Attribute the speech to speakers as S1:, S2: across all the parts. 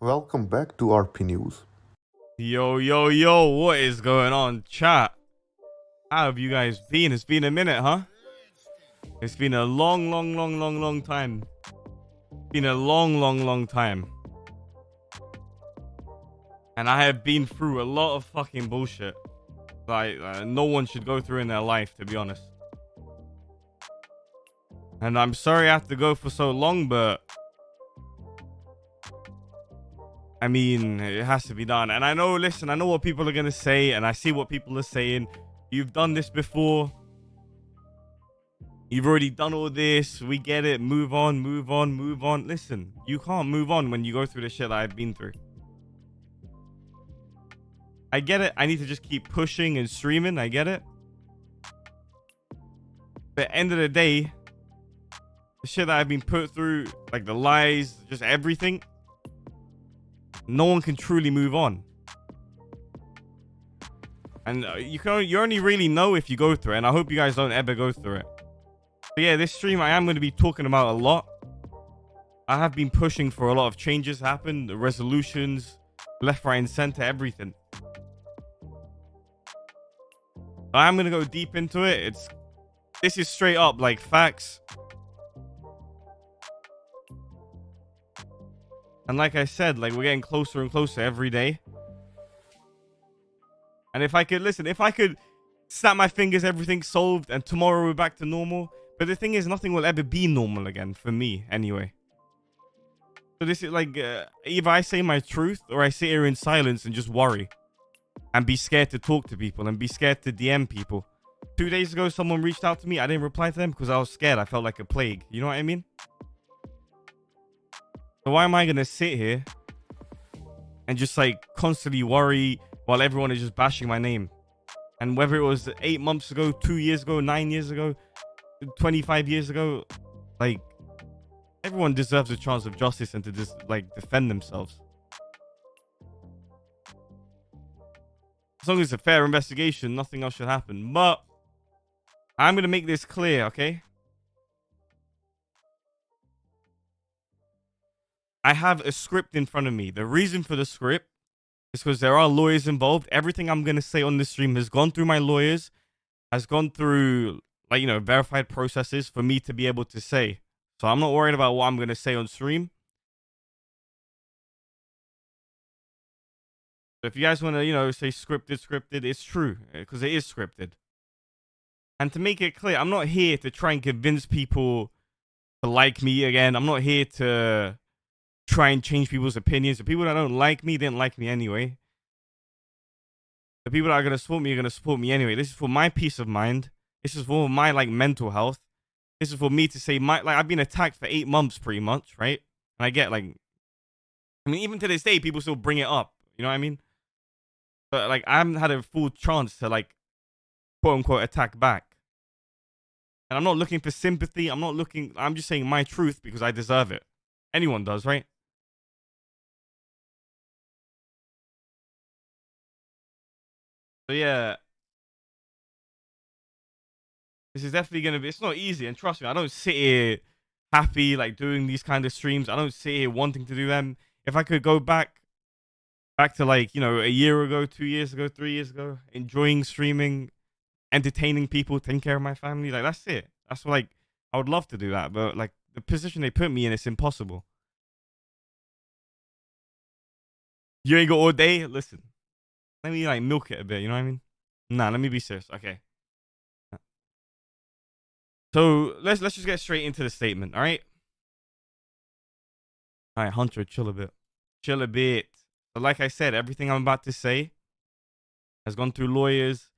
S1: Welcome back to RP News.
S2: Yo, yo, yo, what is going on, chat? How have you guys been? It's been a minute, huh? It's been a long time. Been a long time. And I have been through a lot of fucking bullshit. Like, no one should go through in their life, to be honest. And I'm sorry I have to go for so long, but I mean, it has to be done. And I know, listen, I know what people are going to say, and I see what people are saying. You've done this before. You've already done all this. We get it. Move on, move on, move on. Listen, you can't move on when you go through the shit that I've been through. I get it. I need to just keep pushing and streaming. I get it. But at the end of the day, the shit that I've been put through, like the lies, just everything, no one can truly move on. And you only really know if you go through it. And I hope you guys don't ever go through it. But yeah, this stream I am going to be talking about a lot. I have been pushing for a lot of changes to happen, the resolutions, left, right, and center, everything. I'm going to go deep into it. This is straight up like facts. And like I said, like we're getting closer and closer every day. And if I could snap my fingers, everything's solved and tomorrow we're back to normal. But the thing is, nothing will ever be normal again for me anyway. So this is like, either I say my truth or I sit here in silence and just worry. And be scared to talk to people and be scared to DM people. 2 days ago, someone reached out to me. I didn't reply to them because I was scared. I felt like a plague. You know what I mean? So why am I going to sit here and just like constantly worry while everyone is just bashing my name? And whether it was 8 months ago, 2 years ago, 9 years ago, 25 years ago, like everyone deserves a chance of justice and to just like defend themselves. As long as it's a fair investigation, nothing else should happen. But I'm going to make this clear, okay? I have a script in front of me. The reason for the script is because there are lawyers involved. Everything I'm going to say on this stream has gone through my lawyers, has gone through, like, you know, verified processes for me to be able to say. So I'm not worried about what I'm going to say on stream. If you guys want to, you know, say scripted, it's true because it is scripted. And to make it clear, I'm not here to try and convince people to like me again. I'm not here to try and change people's opinions. The people that don't like me didn't like me anyway. The people that are going to support me are going to support me anyway. This is for my peace of mind. This is for my like mental health. This is for me to say I've been attacked for 8 months pretty much, right? And I get like, I mean, even to this day, people still bring it up. You know what I mean? But like, I haven't had a full chance to like, quote unquote, attack back. And I'm not looking for sympathy. I'm just saying my truth because I deserve it. Anyone does, right? So yeah, this is definitely going to be, it's not easy. And trust me, I don't sit here happy, like doing these kind of streams. I don't sit here wanting to do them. If I could go back to like, you know, a year ago, 2 years ago, 3 years ago, enjoying streaming, entertaining people, taking care of my family, like that's it. That's what, like, I would love to do that. But like the position they put me in, it's impossible. You ain't got all day? Listen, let me like milk it a bit, you know what I mean? Nah, let me be serious. Okay. So let's just get straight into the statement, all right? All right, Hunter, chill a bit. Chill a bit. So like I said, everything I'm about to say has gone through lawyers,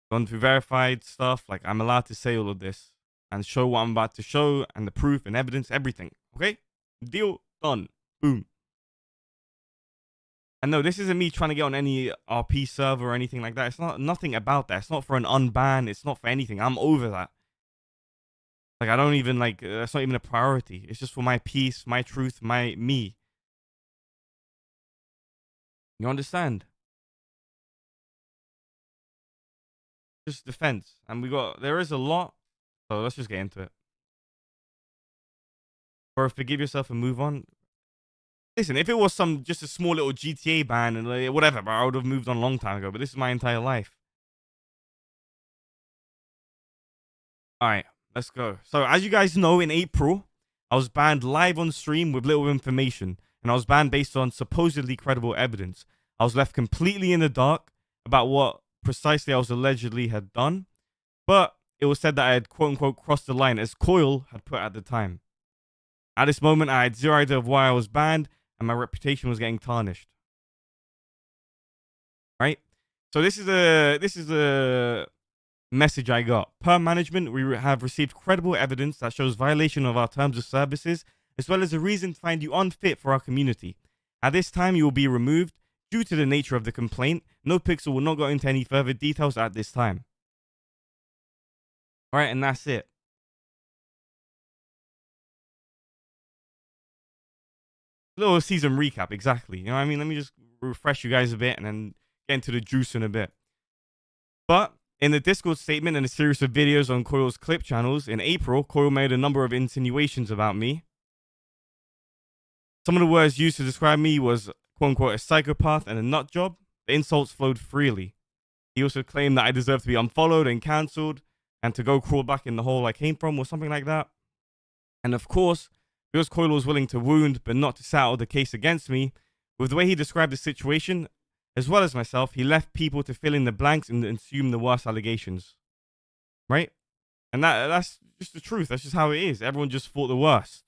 S2: gone through verified stuff. Like, I'm allowed to say all of this and show what I'm about to show and the proof and evidence, everything. Okay? Deal done. Boom. And no, this isn't me trying to get on any RP server or anything like that. It's nothing about that. It's not for an unban. It's not for anything. I'm over that. Like, I don't even like, that's not even a priority. It's just for my peace, my truth, me. You understand? Just defense. And there is a lot. So let's just get into it. Or forgive yourself and move on. listen, if it was just a small little GTA ban and like, whatever, bro, I would have moved on a long time ago. But this is my entire life. All right, let's go. So as you guys know, in April, I was banned live on stream with little information, and I was banned based on supposedly credible evidence. I was left completely in the dark about what precisely I was allegedly had done, but it was said that I had quote unquote crossed the line, as Koil had put at the time. At this moment, I had zero idea of why I was banned, and my reputation was getting tarnished. Right? So this is a message I got. Per management, we have received credible evidence that shows violation of our terms of services, as well as a reason to find you unfit for our community. At this time, you will be removed due to the nature of the complaint. Nopixel will not go into any further details at this time. All right, and that's it. Little season recap, exactly. You know what I mean? Let me just refresh you guys a bit and then get into the juice in a bit. But in the Discord statement and a series of videos on Koil's clip channels, in April, Koil made a number of insinuations about me. Some of the words used to describe me was, quote unquote, a psychopath and a nut job. The insults flowed freely. He also claimed that I deserved to be unfollowed and cancelled and to go crawl back in the hole I came from or something like that. And of course, because Koil was willing to wound but not to settle the case against me, with the way he described the situation, as well as myself, he left people to fill in the blanks and assume the worst allegations. Right? And that's just the truth. That's just how it is. Everyone just thought the worst.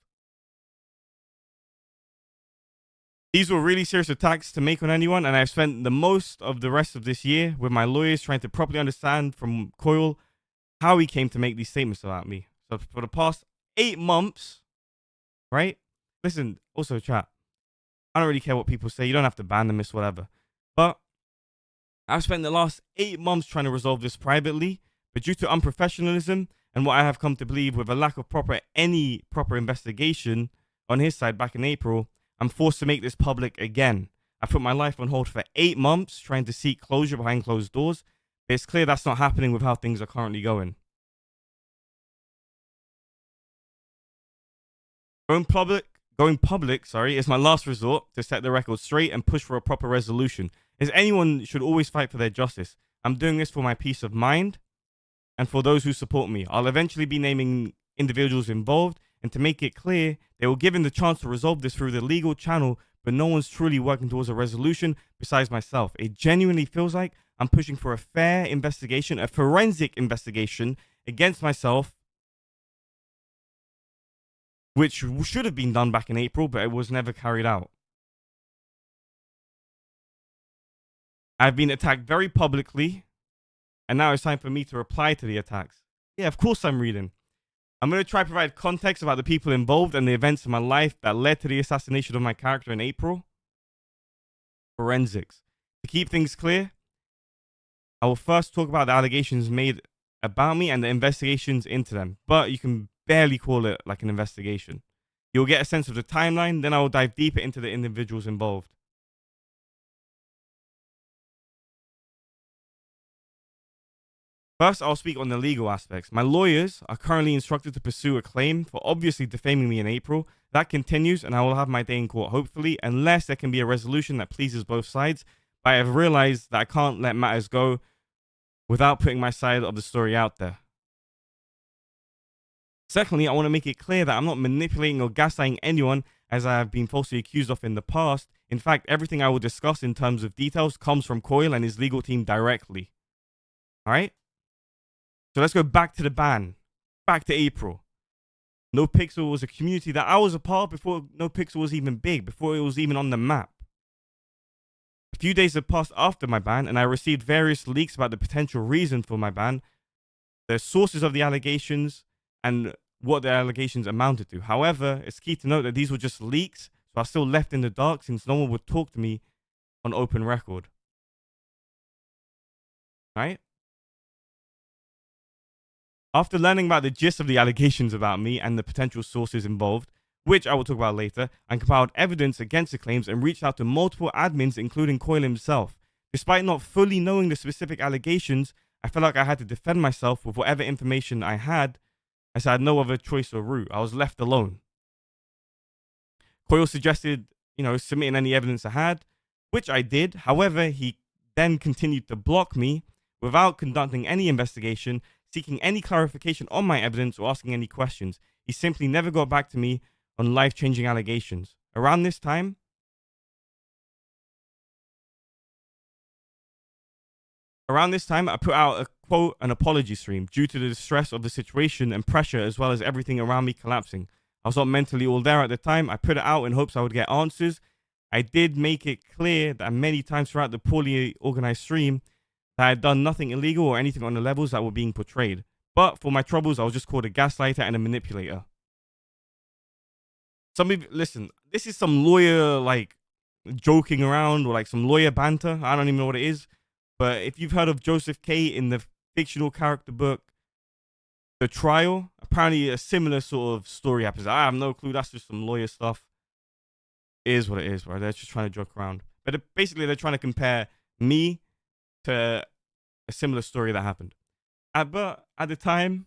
S2: These were really serious attacks to make on anyone, and I've spent the most of the rest of this year with my lawyers trying to properly understand from Koil how he came to make these statements about me. So for the past 8 months, right? Listen, also chat, I don't really care what people say. You don't have to ban them, it's whatever. But I've spent the last 8 months trying to resolve this privately, but due to unprofessionalism and what I have come to believe with a lack of any proper investigation on his side back in April, I'm forced to make this public again. I put my life on hold for 8 months trying to seek closure behind closed doors, but it's clear that's not happening with how things are currently going. Going public, is my last resort to set the record straight and push for a proper resolution, as anyone should always fight for their justice. I'm doing this for my peace of mind and for those who support me. I'll eventually be naming individuals involved, and to make it clear, they were given the chance to resolve this through the legal channel, but no one's truly working towards a resolution besides myself. It genuinely feels like I'm pushing for a fair investigation, a forensic investigation against myself, which should have been done back in April, but it was never carried out. I've been attacked very publicly, and now it's time for me to reply to the attacks. Yeah, of course I'm reading. I'm going to try to provide context about the people involved and the events in my life that led to the assassination of my character in April. Forensics. To keep things clear, I will first talk about the allegations made about me and the investigations into them, but you can barely call it like an investigation. You'll get a sense of the timeline, then I will dive deeper into the individuals involved. First, I'll speak on the legal aspects. My lawyers are currently instructed to pursue a claim for obviously defaming me in April. That continues, and I will have my day in court, hopefully, unless there can be a resolution that pleases both sides. But I have realized that I can't let matters go without putting my side of the story out there. Secondly, I want to make it clear that I'm not manipulating or gaslighting anyone, as I have been falsely accused of in the past. In fact, everything I will discuss in terms of details comes from Koil and his legal team directly. All right? So let's go back to the ban. Back to April. Nopixel was a community that I was a part of before Nopixel was even big, before it was even on the map. A few days had passed after my ban, and I received various leaks about the potential reason for my ban, the sources of the allegations, and what the allegations amounted to. However, it's key to note that these were just leaks, so I was still left in the dark since no one would talk to me on open record. Right? After learning about the gist of the allegations about me and the potential sources involved, which I will talk about later, I compiled evidence against the claims and reached out to multiple admins, including Koil himself. Despite not fully knowing the specific allegations, I felt like I had to defend myself with whatever information I had, as I had no other choice or route. I was left alone. Koil suggested submitting any evidence I had, which I did. However, he then continued to block me without conducting any investigation, seeking any clarification on my evidence, or asking any questions. He simply never got back to me on life-changing allegations. Around this time, I put out a quote, an apology stream due to the stress of the situation and pressure, as well as everything around me collapsing. I was not mentally all there at the time. I put it out in hopes I would get answers. I did make it clear that many times throughout the poorly organized stream that I had done nothing illegal or anything on the levels that were being portrayed. But for my troubles, I was just called a gaslighter and a manipulator. Listen, this is some lawyer joking around, or some lawyer banter. I don't even know what it is. But if you've heard of Joseph K. in the fictional character book The Trial, apparently a similar sort of story happens. I have no clue. That's just some lawyer stuff. It is what it is, bro. They're just trying to joke around. But basically, they're trying to compare me to a similar story that happened. But at the time,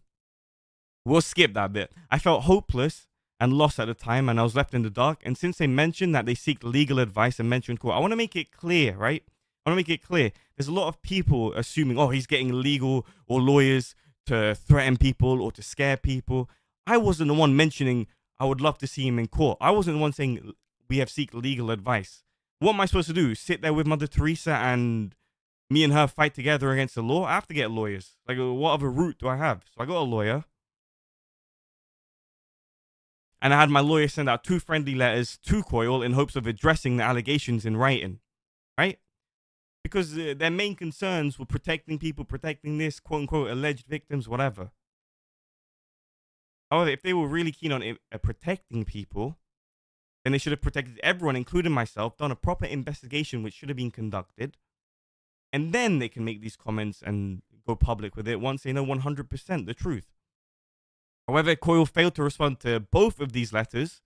S2: we'll skip that bit. I felt hopeless and lost at the time, and I was left in the dark. And since they mentioned that they seek legal advice and mentioned court, I want to make it clear, right? I want to make it clear. There's a lot of people assuming, oh, he's getting legal or lawyers to threaten people or to scare people. I wasn't the one mentioning I would love to see him in court. I wasn't the one saying we have seek legal advice. What am I supposed to do? Sit there with Mother Teresa and me and her fight together against the law? I have to get lawyers. What other route do I have? So I got a lawyer. And I had my lawyer send out 2 friendly letters to Koil in hopes of addressing the allegations in writing, right? Because their main concerns were protecting people, protecting this, quote-unquote, alleged victims, whatever. However, if they were really keen on protecting people, then they should have protected everyone, including myself, done a proper investigation which should have been conducted, and then they can make these comments and go public with it once they know 100% the truth. However, Koil failed to respond to both of these letters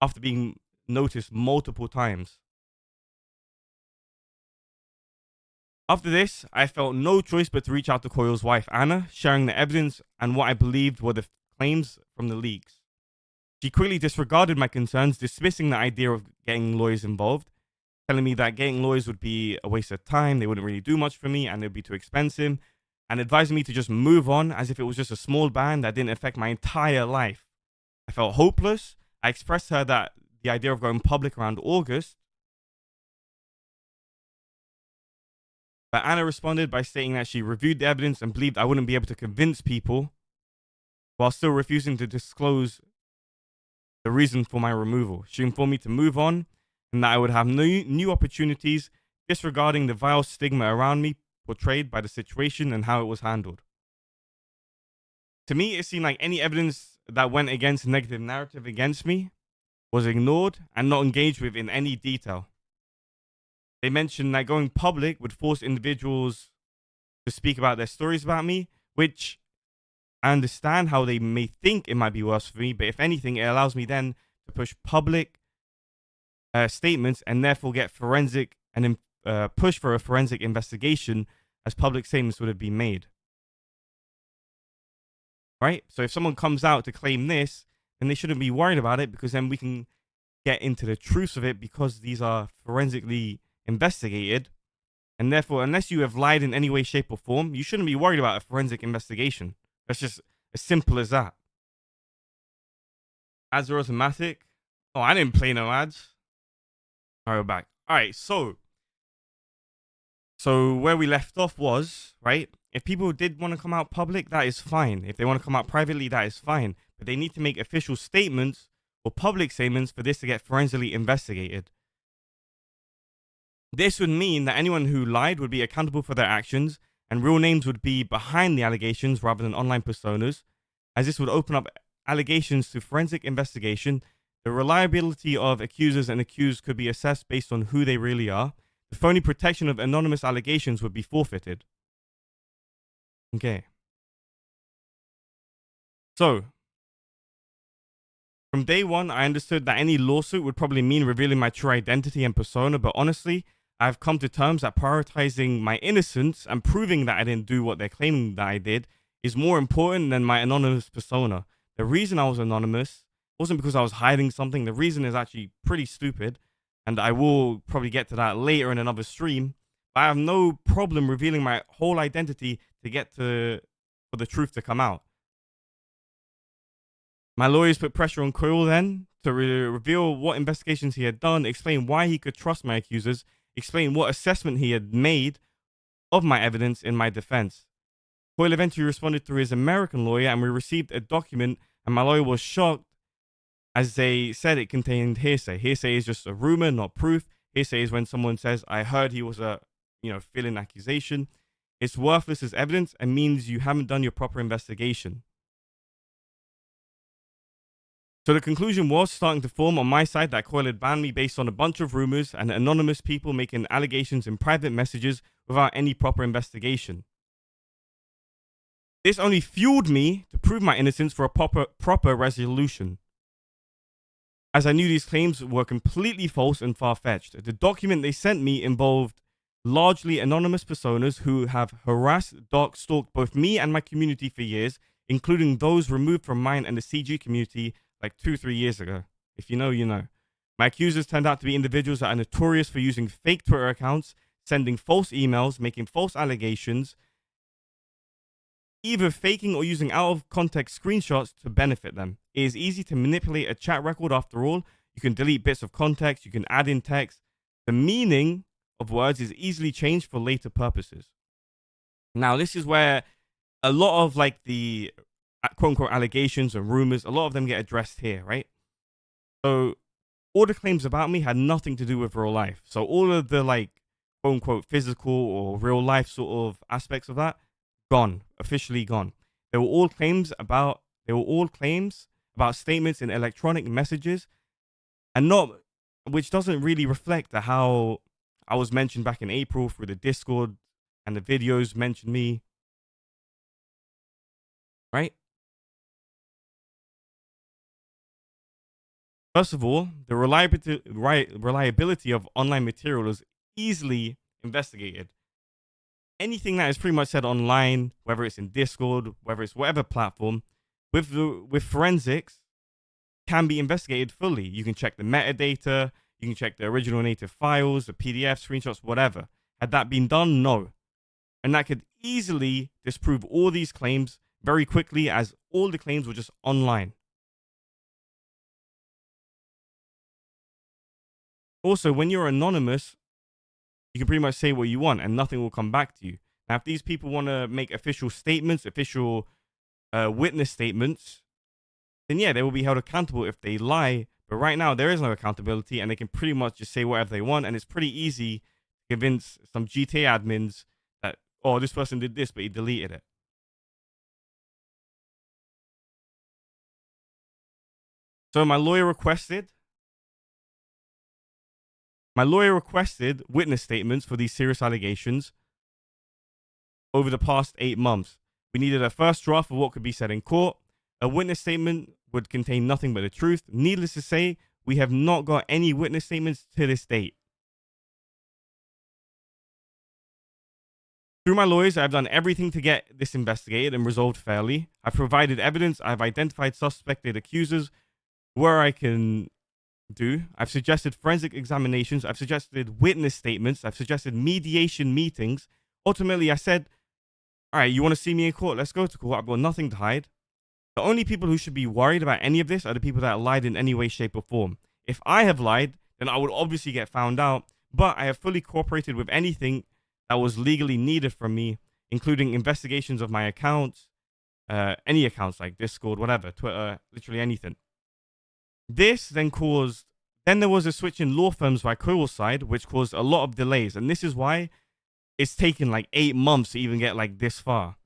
S2: after being noticed multiple times. After this, I felt no choice but to reach out to Koil's wife, Anna, sharing the evidence and what I believed were the claims from the leaks. She quickly disregarded my concerns, dismissing the idea of getting lawyers involved, telling me that getting lawyers would be a waste of time, they wouldn't really do much for me, and it would be too expensive, and advising me to just move on as if it was just a small ban that didn't affect my entire life. I felt hopeless. I expressed to her that the idea of going public around August, but Anna responded by stating that she reviewed the evidence and believed I wouldn't be able to convince people, while still refusing to disclose the reason for my removal. She informed me to move on and that I would have new opportunities, disregarding the vile stigma around me portrayed by the situation and how it was handled. To me, it seemed like any evidence that went against the negative narrative against me was ignored and not engaged with in any detail. They mentioned that going public would force individuals to speak about their stories about me, which I understand how they may think it might be worse for me, but if anything, it allows me then to push public statements and therefore get forensic and push for a forensic investigation, as public statements would have been made. Right? So if someone comes out to claim this, then they shouldn't be worried about it, because then we can get into the truth of it, because these are forensically investigated. And therefore, unless you have lied in any way, shape, or form, you shouldn't be worried about a forensic investigation. That's just as simple as that. Ads are automatic. Oh, I didn't play no ads. All right, we're back. All right, so where we left off was, right, if people did want to come out public, that is fine. If they want to come out privately, that is fine. But they need to make official statements or public statements for this to get forensically investigated. This would mean that anyone who lied would be accountable for their actions, and real names would be behind the allegations rather than online personas, as this would open up allegations to forensic investigation. The reliability of accusers and accused could be assessed based on who they really are. The phony protection of anonymous allegations would be forfeited. Okay. So, from day one, I understood that any lawsuit would probably mean revealing my true identity and persona, but honestly, I've come to terms that prioritizing my innocence and proving that I didn't do what they're claiming that I did is more important than my anonymous persona. The reason I was anonymous wasn't because I was hiding something. The reason is actually pretty stupid. and I will probably get to that later in another stream. I have no problem revealing my whole identity to get to for the truth to come out. My lawyers put pressure on Koil then to reveal what investigations he had done, explain why he could trust my accusers, explain what assessment he had made of my evidence in my defense. Koil eventually responded through his American lawyer, and we received a document, and my lawyer was shocked as they said it contained hearsay. Hearsay is just a rumor, not proof. Hearsay is when someone says, I heard he was filling accusation. It's worthless as evidence and means you haven't done your proper investigation. So the conclusion was starting to form on my side that Koil had banned me based on a bunch of rumors and anonymous people making allegations in private messages without any proper investigation. This only fueled me to prove my innocence for a proper resolution, as I knew these claims were completely false and far-fetched. The document they sent me involved largely anonymous personas who have harassed, stalked both me and my community for years, including those removed from mine and the CG community like 2-3 years ago. If you know, you know. My accusers turned out to be individuals that are notorious for using fake Twitter accounts, sending false emails, making false allegations, either faking or using out of context screenshots to benefit them. It is easy to manipulate a chat record after all. You can delete bits of context, you can add in text. The meaning of words is easily changed for later purposes. Now, this is where a lot of like the quote unquote allegations and rumors, a lot of them get addressed here, right? So all the claims about me had nothing to do with real life. So all of the like quote unquote physical or real life sort of aspects of that, gone, officially gone. They were all claims about statements in electronic messages, and not, which doesn't really reflect how I was mentioned back in April through the Discord, and the videos mentioned me, right? First of all, the reliability of online material is easily investigated. Anything that is pretty much said online, whether it's in Discord, whether it's whatever platform, with forensics, can be investigated fully. You can check the metadata, you can check the original native files, the PDF, screenshots, whatever. Had that been done? No. And that could easily disprove all these claims very quickly, as all the claims were just online. Also, when you're anonymous, you can pretty much say what you want and nothing will come back to you. Now, if these people want to make official statements, official witness statements, then yeah, they will be held accountable if they lie. But right now, there is no accountability, and they can pretty much just say whatever they want. And it's pretty easy to convince some GTA admins that, oh, this person did this, but he deleted it. So my lawyer requested witness statements for these serious allegations over the past 8 months. We needed a first draft of what could be said in court. A witness statement would contain nothing but the truth. Needless to say, we have not got any witness statements to this date. Through my lawyers, I've done everything to get this investigated and resolved fairly. I've provided evidence. I've identified suspected accusers where I can do. I've suggested forensic examinations. I've suggested witness statements. I've suggested mediation meetings. Ultimately, I said, all right, you want to see me in court? Let's go to court. I've got nothing to hide. The only people who should be worried about any of this are the people that lied in any way, shape, or form. If I have lied, then I would obviously get found out, but I have fully cooperated with anything that was legally needed from me, including investigations of my accounts, any accounts like Discord, whatever, Twitter, literally anything. This then there was a switch in law firms by Koil's side, which caused a lot of delays, and this is why it's taken like 8 months to even get like this far.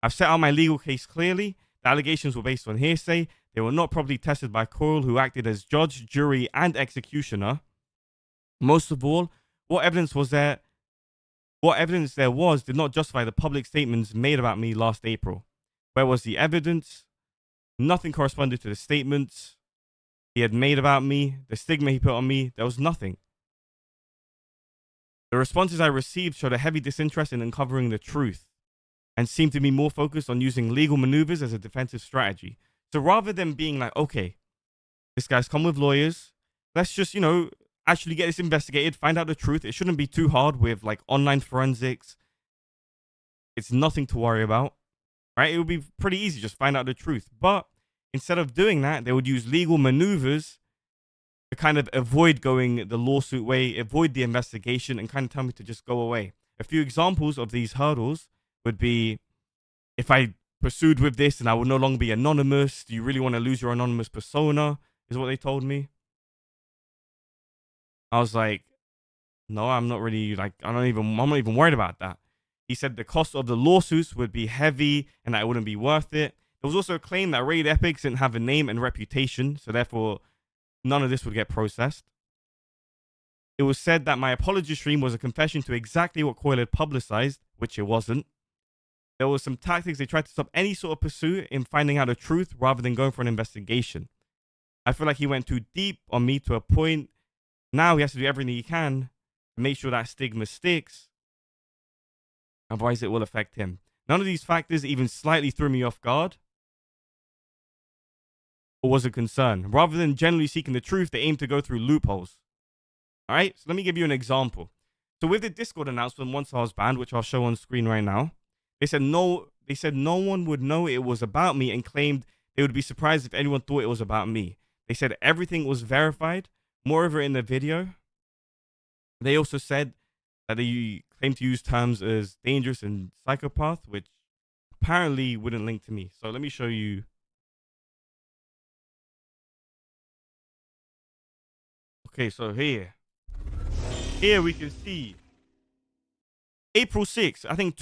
S2: I've set out my legal case clearly. The allegations were based on hearsay. They were not properly tested by Koil, who acted as judge, jury, and executioner. Most of all, what evidence there was did not justify the public statements made about me last April. Where was the evidence? Nothing corresponded to the statements he had made about me, the stigma he put on me. There was nothing. The responses I received showed a heavy disinterest in uncovering the truth and seemed to be more focused on using legal maneuvers as a defensive strategy. So rather than being like, okay, this guy's come with lawyers, let's just, actually get this investigated, find out the truth. It shouldn't be too hard with like online forensics. It's nothing to worry about, right? It would be pretty easy, just find out the truth. But instead of doing that, they would use legal maneuvers to kind of avoid going the lawsuit way, avoid the investigation, and kind of tell me to just go away. A few examples of these hurdles would be, if I pursued with this and I would no longer be anonymous, do you really want to lose your anonymous persona? Is what they told me. I was like, no, I'm not really like, I'm not even worried about that. He said the cost of the lawsuits would be heavy and that it wouldn't be worth it. There was also a claim that Ratedepicz didn't have a name and reputation, so therefore none of this would get processed. It was said that my apology stream was a confession to exactly what Koil had publicized, which it wasn't. There was some tactics they tried to stop any sort of pursuit in finding out the truth rather than going for an investigation. I feel like he went too deep on me to a point. Now he has to do everything he can to make sure that stigma sticks. Otherwise, it will affect him. None of these factors even slightly threw me off guard or was a concern. Rather than generally seeking the truth, they aim to go through loopholes. All right, so let me give you an example. So with the Discord announcement, once I was banned, which I'll show on screen right now, they said no one would know it was about me and claimed they would be surprised if anyone thought it was about me. They said everything was verified. Moreover, in the video, they also said that they claim to use terms as dangerous and psychopath, which apparently wouldn't link to me. So let me show you. Okay, so here we can see April 6th, I think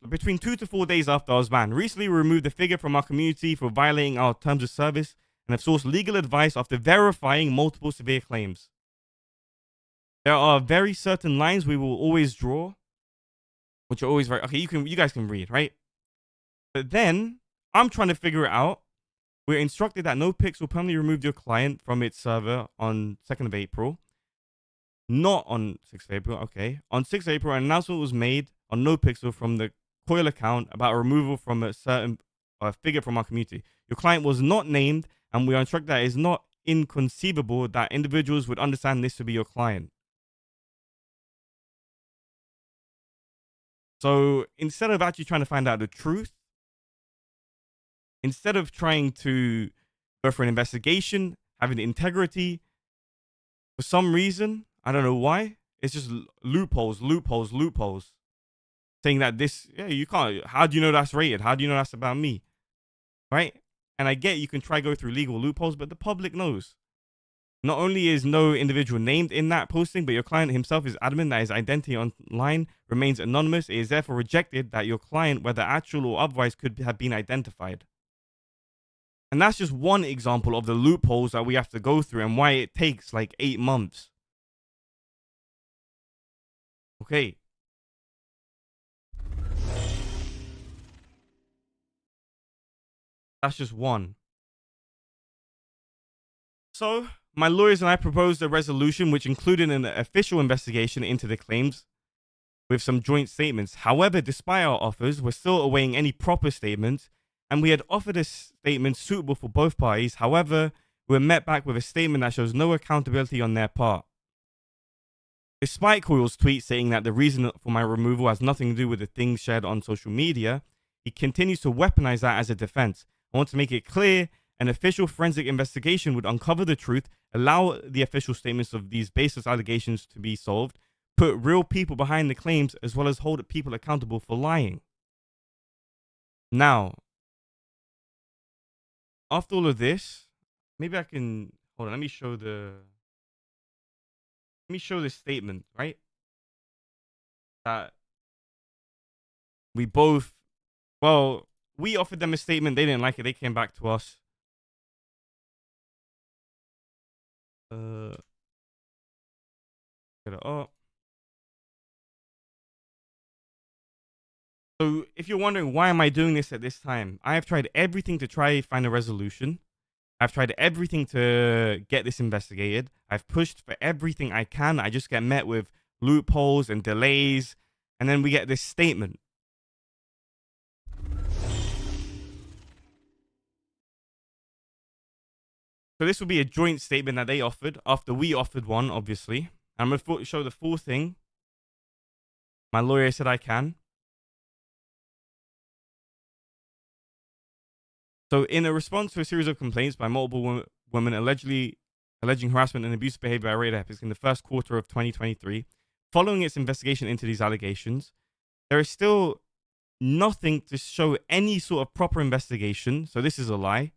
S2: between 2 to 4 days after I was banned. Recently, we removed the figure from our community for violating our terms of service and have sought legal advice after verifying multiple severe claims. There are very certain lines we will always draw, which are always very okay. You guys can read, right? But then I'm trying to figure it out. We're instructed that Nopixel permanently removed your client from its server on 2nd of April. Not on 6th of April, okay. On 6th of April, an announcement was made on Nopixel from the Koil account about a removal from a certain figure from our community. Your client was not named, and we are instructed that it is not inconceivable that individuals would understand this to be your client. So instead of actually trying to find out the truth, instead of trying to go for an investigation, having the integrity, for some reason, I don't know why, it's just loopholes. Saying that you can't, how do you know that's rated? How do you know that's about me? Right? And I get you can try go through legal loopholes, but the public knows. Not only is no individual named in that posting, but your client himself is adamant that his identity online remains anonymous. It is therefore rejected that your client, whether actual or otherwise, could have been identified. And that's just one example of the loopholes that we have to go through and why it takes like 8 months. Okay. That's just one. So, my lawyers and I proposed a resolution which included an official investigation into the claims with some joint statements. However, despite our offers, we're still awaiting any proper statements, and we had offered a statement suitable for both parties. However, we were met back with a statement that shows no accountability on their part. Despite Koil's tweet saying that the reason for my removal has nothing to do with the things shared on social media, he continues to weaponize that as a defense. I want to make it clear an official forensic investigation would uncover the truth, allow the official statements of these baseless allegations to be solved, put real people behind the claims, as well as hold people accountable for lying. Now, after all of this, maybe I can hold on. Let me show this statement, right? That we offered them a statement. They didn't like it. They came back to us. Get it up. So if you're wondering why am I doing this at this time, I have tried everything to try find a resolution. I've tried everything to get this investigated. I've pushed for everything I can. I just get met with loopholes and delays. And then we get this statement. So this will be a joint statement that they offered after we offered one, obviously. I'm going to show the full thing. My lawyer said I can. So in a response to a series of complaints by multiple women alleging harassment and abusive behavior by Ratedepicz in the first quarter of 2023, following its investigation into these allegations, there is still nothing to show any sort of proper investigation. So this is a lie.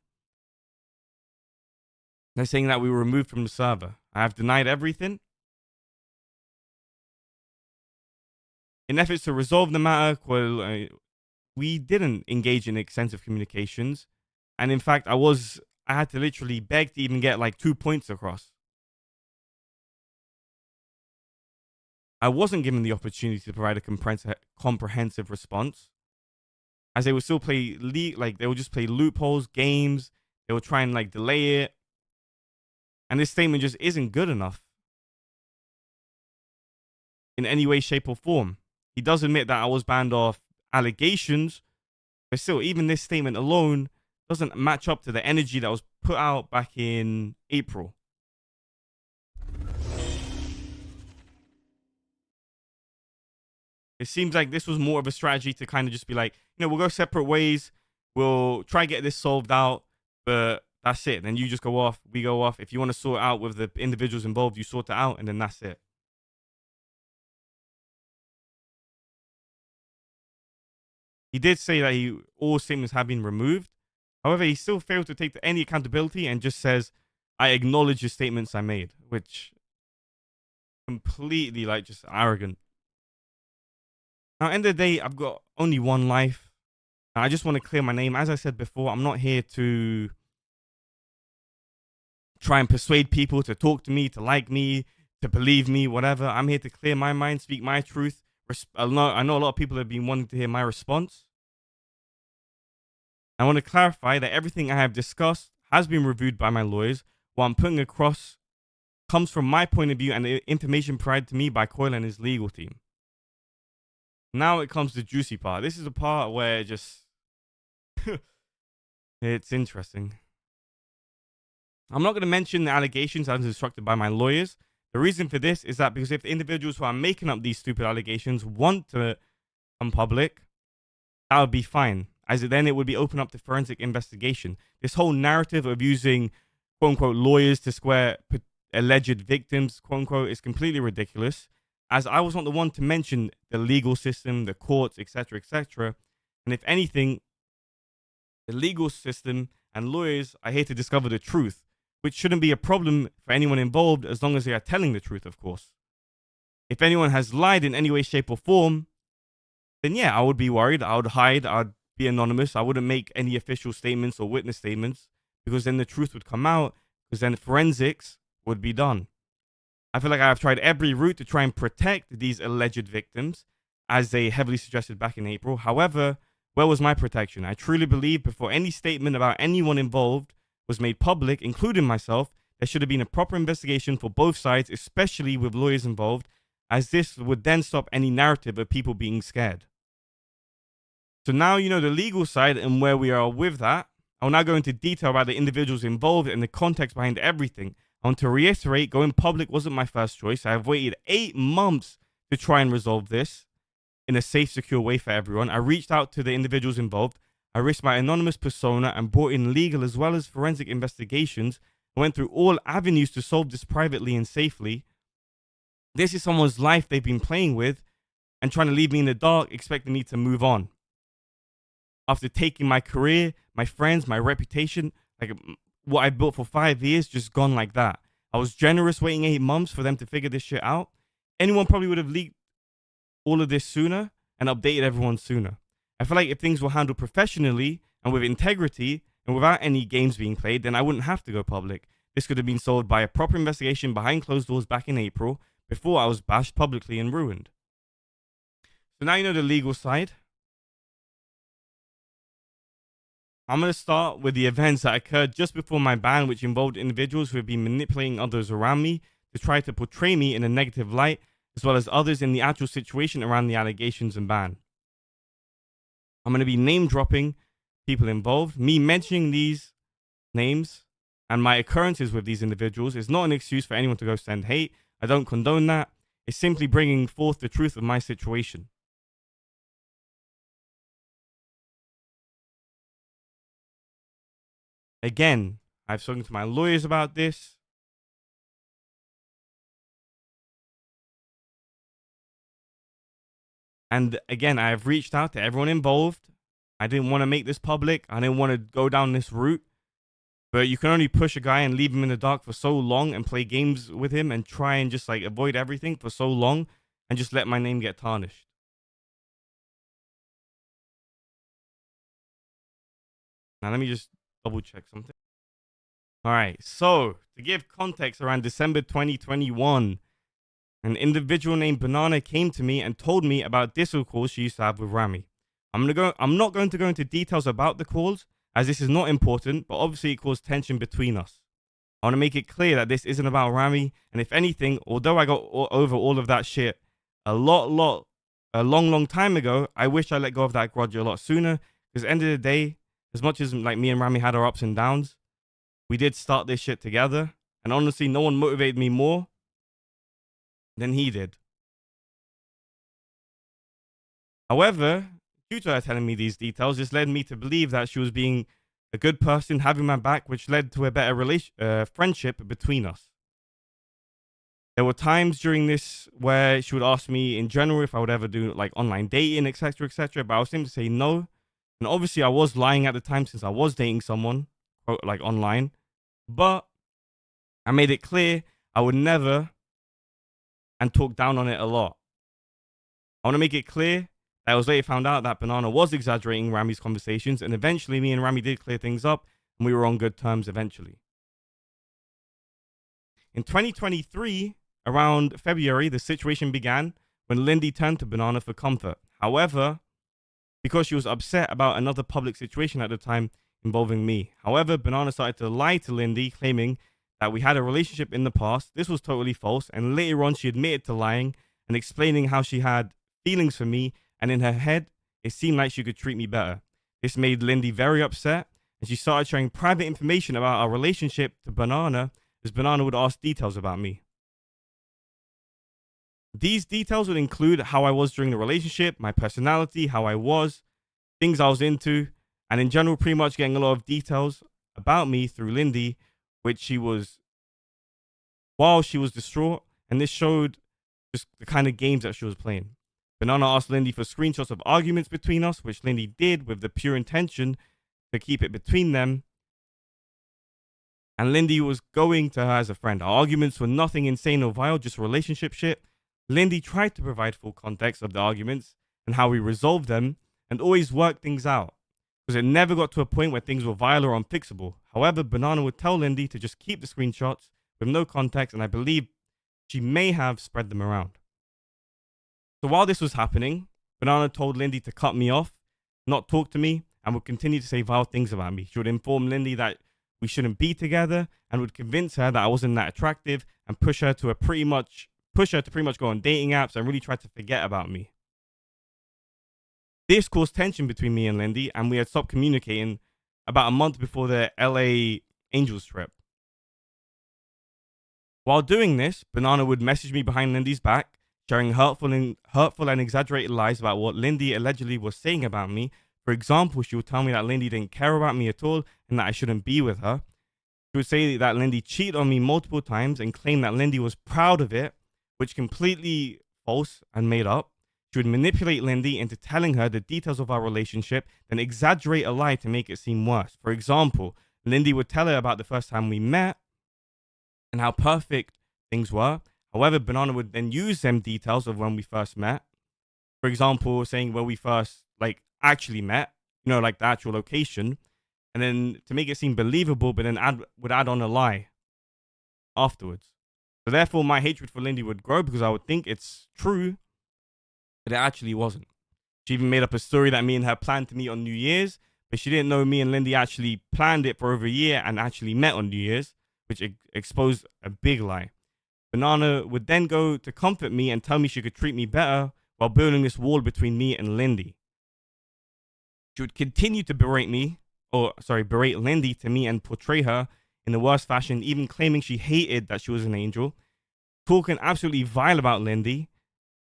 S2: They're saying that we were removed from the server. I have denied everything. In efforts to resolve the matter, we didn't engage in extensive communications. And in fact, I had to literally beg to even get like 2 points across. I wasn't given the opportunity to provide a comprehensive response, as they would still play they would just play loopholes, games. They would try and like delay it. And this statement just isn't good enough in any way, shape, or form. He does admit that I was banned off allegations, but still, even this statement alone doesn't match up to the energy that was put out back in April. It seems like this was more of a strategy to kind of just be like, we'll go separate ways. We'll try get this solved out, but that's it. Then you just go off, we go off. If you want to sort it out with the individuals involved, you sort it out, and then that's it. He did say that all statements have been removed. However, he still failed to take any accountability and just says, I acknowledge the statements I made, which completely just arrogant. Now, end of the day, I've got only one life. And I just want to clear my name. As I said before, I'm not here to try and persuade people to talk to me, to like me, to believe me, whatever. I'm here to clear my mind, speak my truth. I know a lot of people have been wanting to hear my response. I want to clarify that everything I have discussed has been reviewed by my lawyers. What I'm putting across comes from my point of view and the information provided to me by Koil and his legal team. Now it comes to the juicy part. This is the part where it's interesting. I'm not going to mention the allegations as instructed by my lawyers. The reason for this is that because if the individuals who are making up these stupid allegations want to come public, that would be fine, as then it would be open up to forensic investigation. This whole narrative of using quote-unquote lawyers to square alleged victims, quote-unquote, is completely ridiculous, as I was not the one to mention the legal system, the courts, etc., etc. And if anything, the legal system and lawyers are here to discover the truth, which shouldn't be a problem for anyone involved as long as they are telling the truth, of course. If anyone has lied in any way, shape, or form, then yeah, I would be worried. I would hide. I'd be anonymous. I wouldn't make any official statements or witness statements, because then the truth would come out, because then forensics would be done. I feel like I have tried every route to try and protect these alleged victims, as they heavily suggested back in April. However, where was my protection? I truly believe before any statement about anyone involved was made public, including myself, there should have been a proper investigation for both sides, especially with lawyers involved, as this would then stop any narrative of people being scared. So now you know the legal side and where we are with that. I'll now go into detail about the individuals involved and the context behind everything. I want to reiterate, going public wasn't my first choice. I have waited 8 months to try and resolve this in a safe, secure way for everyone. I reached out to the individuals involved. I risked my anonymous persona and brought in legal as well as forensic investigations. I went through all avenues to solve this privately and safely. This is someone's life they've been playing with and trying to leave me in the dark, expecting me to move on. After taking my career, my friends, my reputation, like what I built for 5 years, just gone like that. I was generous waiting 8 months for them to figure this shit out. Anyone probably would have leaked all of this sooner and updated everyone sooner. I feel like if things were handled professionally and with integrity and without any games being played, then I wouldn't have to go public. This could have been solved by a proper investigation behind closed doors back in April, before I was bashed publicly and ruined. So now you know the legal side. I'm going to start with the events that occurred just before my ban, which involved individuals who have been manipulating others around me to try to portray me in a negative light, as well as others in the actual situation around the allegations and ban. I'm going to be name dropping people involved. Me mentioning these names and my occurrences with these individuals is not an excuse for anyone to go send hate. I don't condone that. It's simply bringing forth the truth of my situation. Again, I've spoken to my lawyers about this. And again, I have reached out to everyone involved. I didn't want to make this public. I didn't want to go down this route. But you can only push a guy and leave him in the dark for so long and play games with him and try and just like avoid everything for so long and just let my name get tarnished. Now, let me just double check something. All right. So, to give context, around December 2021, an individual named Banana came to me and told me about Discord calls she used to have with Rami. I'm not going to go into details about the calls, as this is not important, but obviously it caused tension between us. I want to make it clear that this isn't about Rami, and if anything, although I got over all of that shit a long time ago, I wish I let go of that grudge a lot sooner, because at the end of the day, as much as like me and Rami had our ups and downs, we did start this shit together, and honestly, no one motivated me more than he did. However, due to her telling me these details, this led me to believe that she was being a good person, having my back, which led to a better friendship between us. There were times during this where she would ask me in general if I would ever do like online dating, etc., but I was able to say no. And obviously, I was lying at the time since I was dating someone, like online. But I made it clear I would never and talk down on it a lot. I want to make it clear that I was later found out that Banana was exaggerating Rami's conversations, and eventually me and Rami did clear things up, and we were on good terms eventually. In 2023, around February, the situation began when Lindy turned to Banana for comfort. However, because she was upset about another public situation at the time involving me. However, Banana started to lie to Lindy, claiming that we had a relationship in the past. This was totally false, and later on she admitted to lying and explaining how she had feelings for me, and in her head, it seemed like she could treat me better. This made Lindy very upset, and she started sharing private information about our relationship to Banana, as Banana would ask details about me. These details would include how I was during the relationship, my personality, how I was, things I was into, and in general, pretty much getting a lot of details about me through Lindy, which she was, while she was distraught, and this showed just the kind of games that she was playing. Banana asked Lindy for screenshots of arguments between us, which Lindy did with the pure intention to keep it between them. And Lindy was going to her as a friend. Our arguments were nothing insane or vile, just relationship shit. Lindy tried to provide full context of the arguments and how we resolved them, and always worked things out, because it never got to a point where things were vile or unfixable. However, Banana would tell Lindy to just keep the screenshots with no context, and I believe she may have spread them around. So while this was happening, Banana told Lindy to cut me off, not talk to me, and would continue to say vile things about me. She would inform Lindy that we shouldn't be together, and would convince her that I wasn't that attractive, and push her to pretty much go on dating apps and really try to forget about me. This caused tension between me and Lindy, and we had stopped communicating about a month before the LA Angels trip. While doing this, Banana would message me behind Lindy's back, sharing hurtful and exaggerated lies about what Lindy allegedly was saying about me. For example, she would tell me that Lindy didn't care about me at all and that I shouldn't be with her. She would say that Lindy cheated on me multiple times and claim that Lindy was proud of it, which completely false and made up. She would manipulate Lindy into telling her the details of our relationship, then exaggerate a lie to make it seem worse. For example, Lindy would tell her about the first time we met and how perfect things were. However, Banana would then use them details of when we first met. For example, saying where we first actually met, like the actual location, and then to make it seem believable, but then would add on a lie afterwards. So therefore, my hatred for Lindy would grow because I would think it's true, but it actually wasn't. She even made up a story that me and her planned to meet on New Year's, but she didn't know me and Lindy actually planned it for over a year and actually met on New Year's, which exposed a big lie. Banana would then go to comfort me and tell me she could treat me better while building this wall between me and Lindy. She would continue to berate Lindy to me and portray her in the worst fashion, even claiming she hated that she was an angel, talking absolutely vile about Lindy.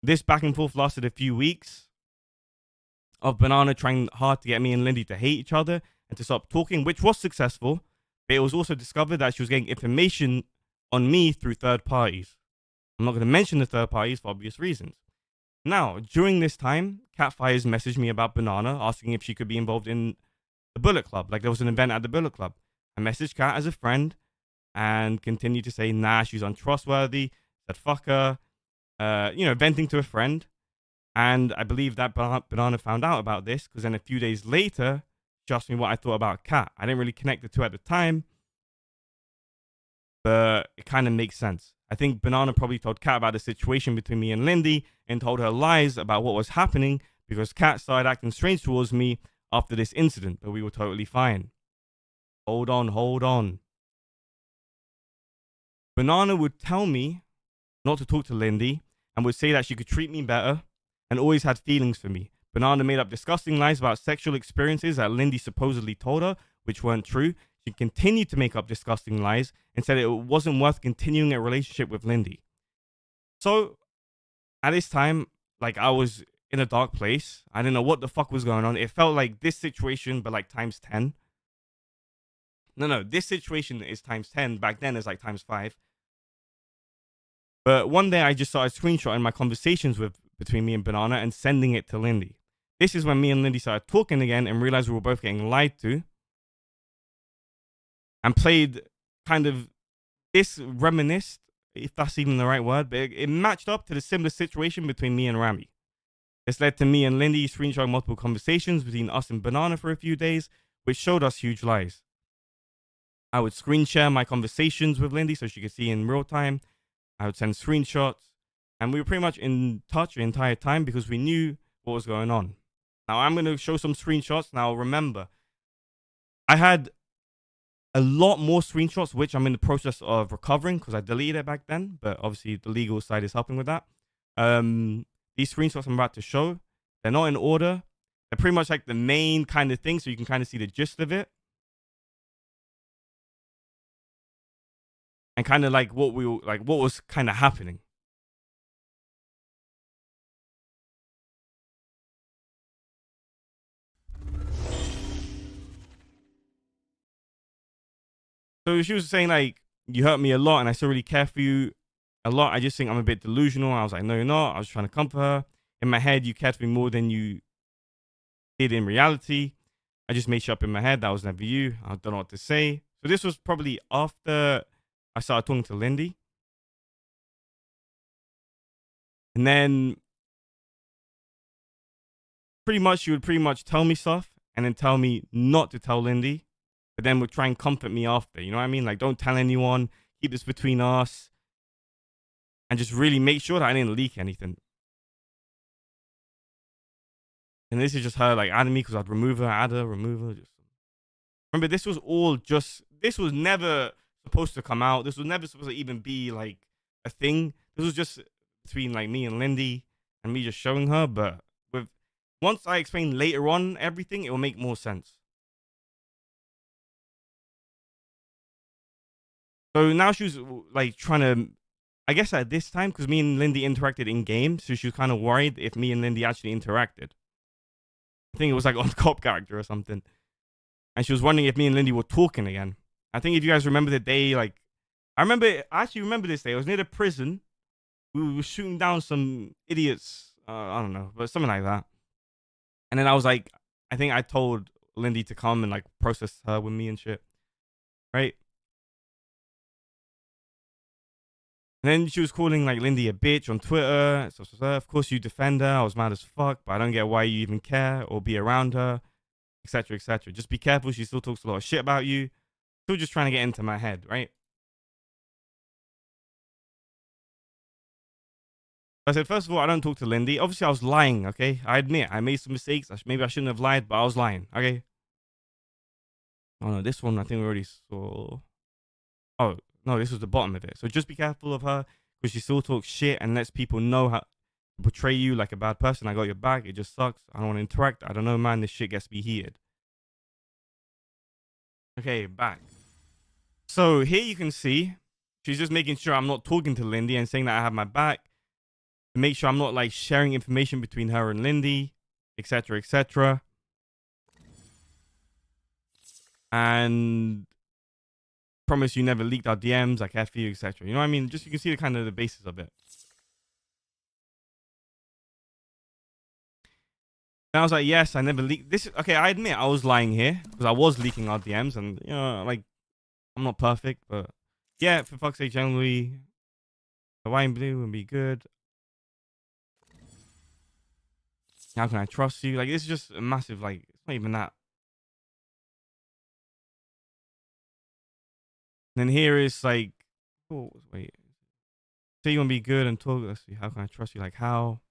S2: This back and forth lasted a few weeks of Banana trying hard to get me and Lindy to hate each other and to stop talking, which was successful. But it was also discovered that she was getting information on me through third parties. I'm not going to mention the third parties for obvious reasons. Now, during this time, Catfires messaged me about Banana, asking if she could be involved in the Bullet Club. Like there was an event at the Bullet Club. I messaged Cat as a friend and continued to say, nah, she's untrustworthy, said fuck her, venting to a friend. And I believe that Banana found out about this because then a few days later, she asked me what I thought about Cat. I didn't really connect the two at the time, but it kind of makes sense. I think Banana probably told Cat about the situation between me and Lindy and told her lies about what was happening because Cat started acting strange towards me after this incident, but we were totally fine. Hold on. Banana would tell me not to talk to Lindy and would say that she could treat me better and always had feelings for me. Banana made up disgusting lies about sexual experiences that Lindy supposedly told her, which weren't true. She continued to make up disgusting lies and said it wasn't worth continuing a relationship with Lindy. So, at this time, like I was in a dark place. I didn't know what the fuck was going on. It felt like this situation, but like times 10. No, this situation is times 10. Back then, it's like times 5. But one day, I just started screenshotting my conversations between me and Banana and sending it to Lindy. This is when me and Lindy started talking again and realized we were both getting lied to. And played kind of this reminisced, if that's even the right word, but it matched up to the similar situation between me and Rami. This led to me and Lindy screenshotting multiple conversations between us and Banana for a few days, which showed us huge lies. I would screen share my conversations with Lindy so she could see in real time. I would send screenshots, and we were pretty much in touch the entire time because we knew what was going on. Now, I'm going to show some screenshots. Now, remember, I had a lot more screenshots, which I'm in the process of recovering because I deleted it back then, but obviously the legal side is helping with that. These screenshots I'm about to show, they're not in order. They're pretty much like the main kind of thing, so you can kind of see the gist of it. And kind of like what was kind of happening. So she was saying like, you hurt me a lot and I still really care for you a lot. I just think I'm a bit delusional. I was like, no, you're not. I was trying to comfort her. In my head, you cared for me more than you did in reality. I just made shit up in my head. That was never you. I don't know what to say. So this was probably after I started talking to Lindy. And then she would pretty much tell me stuff and then tell me not to tell Lindy, but then would try and comfort me after. You know what I mean? Like, don't tell anyone. Keep this between us. And just really make sure that I didn't leak anything. And this is just her like adding me because I'd remove her, add her, remove her. Just remember, this was never supposed to come out. This was never supposed to even be like a thing. This was just between like me and Lindy and me just showing her. But once I explain later on everything, it will make more sense. So now she was like trying to, I guess at this time, because me and Lindy interacted in game, so she was kind of worried if me and Lindy actually interacted. I think it was like on cop character or something. And she was wondering if me and Lindy were talking again. I think if you guys remember the day, like, I actually remember this day. I was near the prison. We were shooting down some idiots. I don't know, but something like that. And then I was like, I think I told Lindy to come and like process her with me and shit. Right? And then she was calling like Lindy a bitch on Twitter. So, of course you defend her. I was mad as fuck, but I don't get why you even care or be around her, etc., etc. Just be careful. She still talks a lot of shit about you. Still just trying to get into my head, right? I said, first of all, I don't talk to Lindy. Obviously, I was lying, okay? I admit, I made some mistakes. Maybe I shouldn't have lied, but I was lying, okay? Oh, no, this one I think we already saw. Oh, no, this was the bottom of it. So just be careful of her because she still talks shit and lets people know how to portray you like a bad person. I got your back. It just sucks. I don't want to interact. I don't know, man. This shit gets me heated. Okay, back. So here you can see she's just making sure I'm not talking to Lindy and saying that I have my back, to make sure I'm not like sharing information between her and Lindy, etc., etc. And promise you never leaked our DMs, like F you, etc. You know what I mean? Just you can see the kind of the basis of it. And I was like, yes, I never leaked this. Okay, I admit I was lying here because I was leaking our DMs, and you know, like I'm not perfect, but yeah, for fuck's sake, generally, the wine blue would be good. How can I trust you? Like, this is just a massive, like, it's not even that. And then here is like, oh, wait. Say you want to be good and talk. Let's see, how can I trust you? Like, how?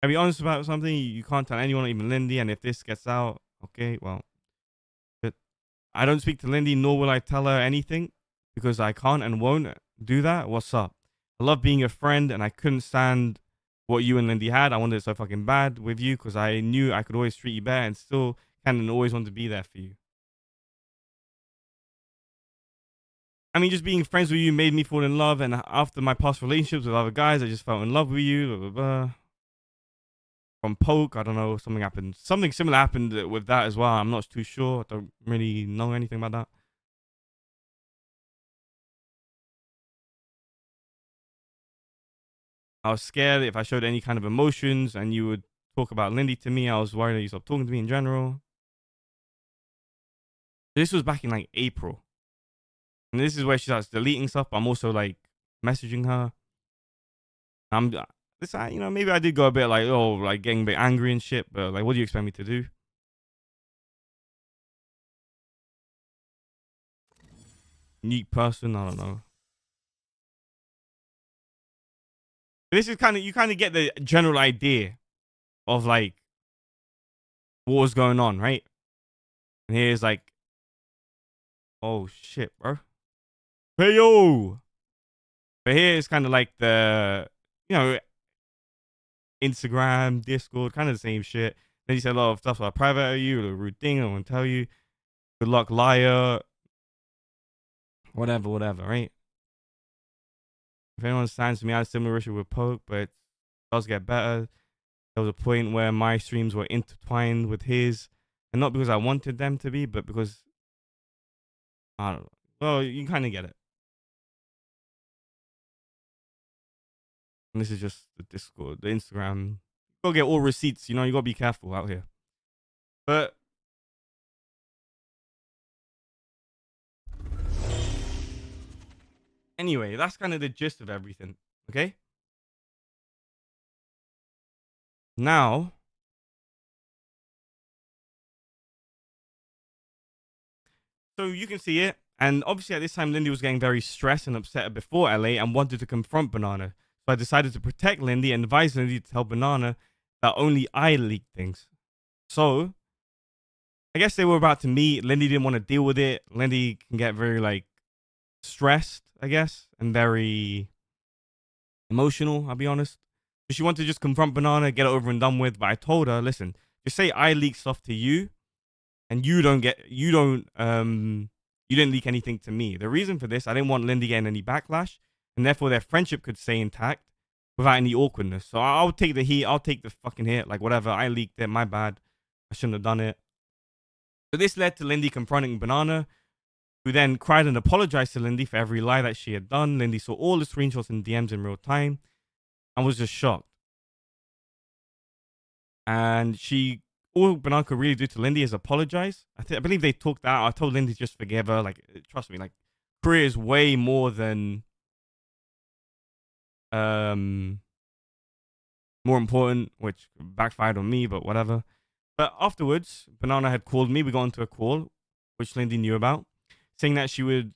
S2: Can I be honest about something? You can't tell anyone, even Lindy. And if this gets out, okay, well, but I don't speak to Lindy, nor will I tell her anything because I can't and won't do that. What's up? I love being your friend, and I couldn't stand what you and Lindy had. I wanted it so fucking bad with you because I knew I could always treat you better and still can and always want to be there for you. I mean, just being friends with you made me fall in love, and after my past relationships with other guys, I just fell in love with you. Blah, blah, blah. From Poke, I don't know, something happened. Something similar happened with that as well. I'm not too sure. I don't really know anything about that. I was scared if I showed any kind of emotions and you would talk about Lindy to me. I was worried that you stopped talking to me in general. This was back in like April. And this is where she starts deleting stuff. I'm also like messaging her. I'm this, you know, maybe I did go a bit like, oh, like getting a bit angry and shit. But like, what do you expect me to do? Unique person, I don't know. This is kind of, you kind of get the general idea of like what was going on, right? And here's like, oh shit, bro. Hey yo. But here's kind of like the, you know, Instagram, Discord, kind of the same shit. Then he said a lot of stuff like private of you, a rude thing, I won't tell you. Good luck, liar. Whatever, right? If anyone understands me, I had a similar issue with Poke, but it does get better. There was a point where my streams were intertwined with his, and not because I wanted them to be, but because I don't know. Well, you kind of get it. And this is just the Discord, the Instagram. You gotta get all receipts, you know, you gotta be careful out here. But anyway, that's kind of the gist of everything. Okay? Now, so you can see it. And obviously, at this time, Lindy was getting very stressed and upset before LA and wanted to confront Banana. So I decided to protect Lindy and advise Lindy to tell Banana that only I leaked things. So I guess they were about to meet. Lindy didn't want to deal with it. Lindy can get very like stressed, I guess, and very emotional, I'll be honest. But she wanted to just confront Banana, get it over and done with. But I told her, listen, just say I leaked stuff to you and you didn't leak anything to me. The reason for this, I didn't want Lindy getting any backlash, and therefore their friendship could stay intact without any awkwardness. So I'll take the heat, I'll take the fucking hit, like whatever. I leaked it, my bad. I shouldn't have done it. So this led to Lindy confronting Banana, who then cried and apologized to Lindy for every lie that she had done. Lindy saw all the screenshots and DMs in real time and was just shocked. And all Banana could really do to Lindy is apologize. I believe they talked out. I told Lindy just forgive her. Like, trust me, like, career is way more than more important, which backfired on me, but whatever. But afterwards, Banana had called me. We got into a call, which Lindy knew about, saying that she would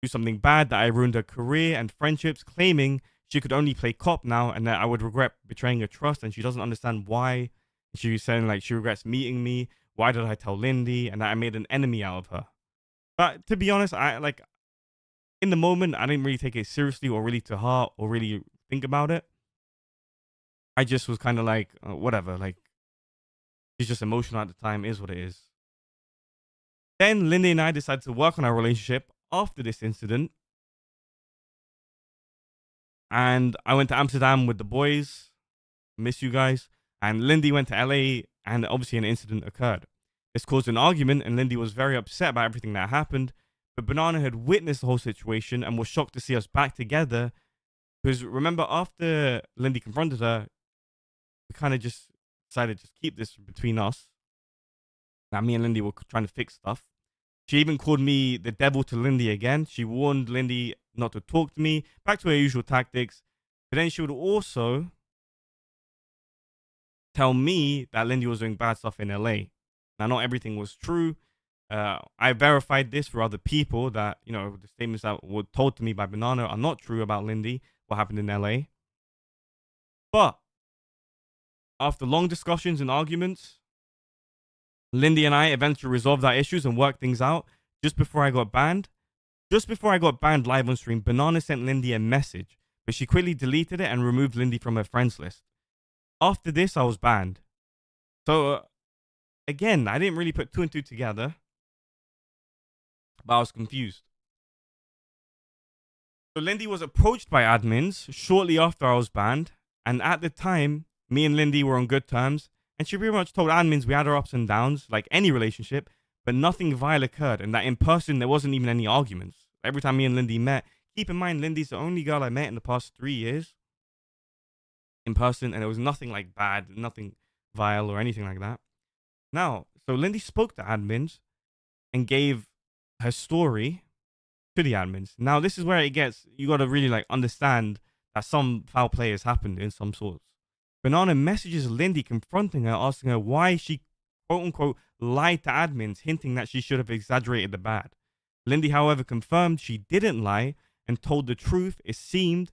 S2: do something bad, that I ruined her career and friendships, claiming she could only play cop now and that I would regret betraying her trust, and she doesn't understand why. She was saying like she regrets meeting me. Why did I tell Lindy? And that I made an enemy out of her. But to be honest, I like in the moment I didn't really take it seriously or really to heart or really think about it. I just was kind of like whatever. Like she's just emotional at the time. Is what it is. Then Lindy and I decided to work on our relationship after this incident, and I went to Amsterdam with the boys. Miss you guys. And Lindy went to LA, and obviously an incident occurred. This caused an argument, and Lindy was very upset about everything that happened. But Banana had witnessed the whole situation and was shocked to see us back together. Because remember, after Lindy confronted her, we kind of just decided to just keep this between us. Now, me and Lindy were trying to fix stuff. She even called me the devil to Lindy again. She warned Lindy not to talk to me, back to her usual tactics. But then she would also tell me that Lindy was doing bad stuff in LA. Now, not everything was true. I verified this for other people that, the statements that were told to me by Banana are not true about Lindy, what happened in LA. But after long discussions and arguments, Lindy and I eventually resolved our issues and worked things out. Just before I got banned live on stream, Banana sent Lindy a message, but she quickly deleted it and removed Lindy from her friends list. After this, I was banned. So, again, I didn't really put two and two together, but I was confused. So Lindy was approached by admins shortly after I was banned, and at the time, me and Lindy were on good terms, and she pretty much told admins we had our ups and downs, like any relationship, but nothing vile occurred, and that in person, there wasn't even any arguments. Every time me and Lindy met, keep in mind, Lindy's the only girl I met in the past 3 years in person, and it was nothing like bad, nothing vile or anything like that. Now, so Lindy spoke to admins and gave her story to the admins. Now, this is where it gets, you got to really understand that some foul play has happened in some sorts. Banana messages Lindy confronting her, asking her why she quote unquote lied to admins, hinting that she should have exaggerated the bad. Lindy, however, confirmed she didn't lie and told the truth. It seemed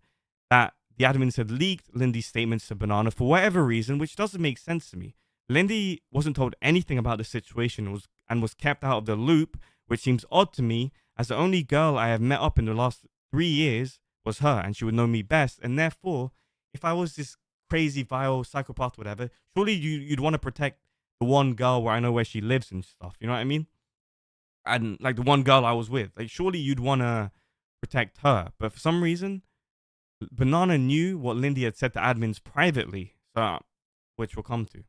S2: that the admins had leaked Lindy's statements to Banana for whatever reason, which doesn't make sense to me. Lindy wasn't told anything about the situation and was kept out of the loop, which seems odd to me, as the only girl I have met up in the last 3 years was her, and she would know me best. And therefore, if I was this crazy, vile psychopath, whatever, surely you'd want to protect the one girl where I know where she lives and stuff. You know what I mean? And the one girl I was with, surely you'd want to protect her. But for some reason, Banana knew what Lindy had said to admins privately, which we'll come to.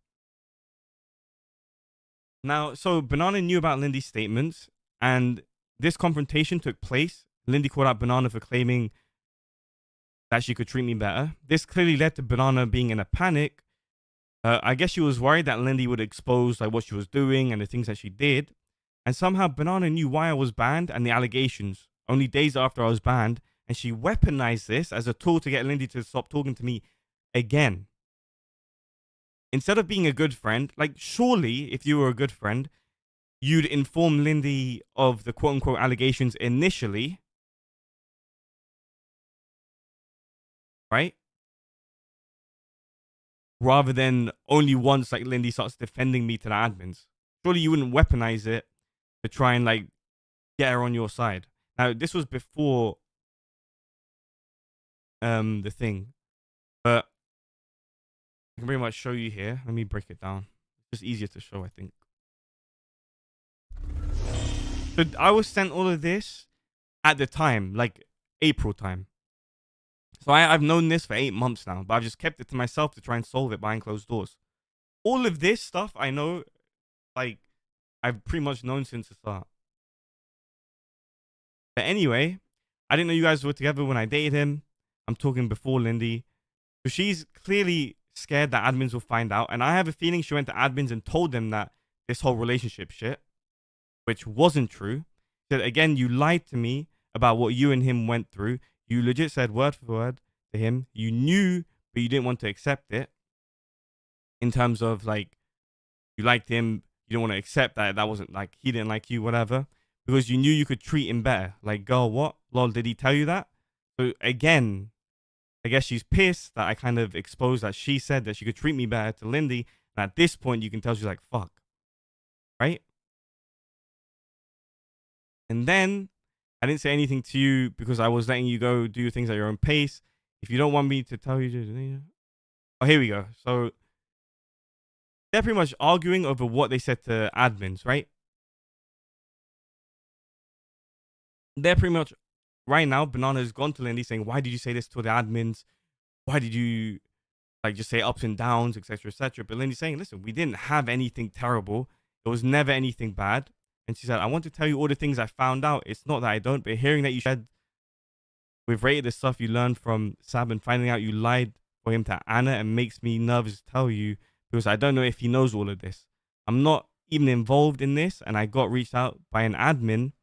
S2: Now, so Banana knew about Lindy's statements, and this confrontation took place. Lindy called out Banana for claiming that she could treat me better. This clearly led to Banana being in a panic. I guess she was worried that Lindy would expose what she was doing and the things that she did. And somehow Banana knew why I was banned and the allegations only days after I was banned. And she weaponized this as a tool to get Lindy to stop talking to me again. Instead of being a good friend, surely if you were a good friend, you'd inform Lindy of the quote unquote allegations initially, right? Rather than only once Lindy starts defending me to the admins. Surely you wouldn't weaponize it to try and get her on your side. Now, this was before the thing, but I can pretty much show you here. Let me break it down. It's just easier to show, I think. So I was sent all of this at the time, April time. So I've known this for 8 months now, but I've just kept it to myself to try and solve it behind closed doors. All of this stuff I know, I've pretty much known since the start. But anyway, I didn't know you guys were together when I dated him. I'm talking before Lindy. So she's clearly scared that admins will find out. And I have a feeling she went to admins and told them that this whole relationship shit, which wasn't true. She said, again, you lied to me about what you and him went through. You legit said word for word to him. You knew, but you didn't want to accept it. In terms of you liked him, you didn't want to accept that wasn't he didn't like you, whatever. Because you knew you could treat him better. Girl, what? Lol, did he tell you that? So again, I guess she's pissed that I kind of exposed that she said that she could treat me better to Lindy. And at this point, you can tell she's fuck. Right? And then I didn't say anything to you because I was letting you go do things at your own pace. If you don't want me to tell you, oh, here we go. So they're pretty much arguing over what they said to admins, right? they're pretty much right now. Banana's gone to Lindy saying, "Why did you say this to the admins? Why did you like just say ups and downs, etc., etc." But Lindy's saying, "Listen, we didn't have anything terrible. It was never anything bad." And she said, "I want to tell you all the things I found out. It's not that I don't, but hearing that you said we've rated the stuff you learned from Sab and finding out you lied for him to Anna and makes me nervous to tell you because I don't know if he knows all of this. I'm not even involved in this, and I got reached out by an admin.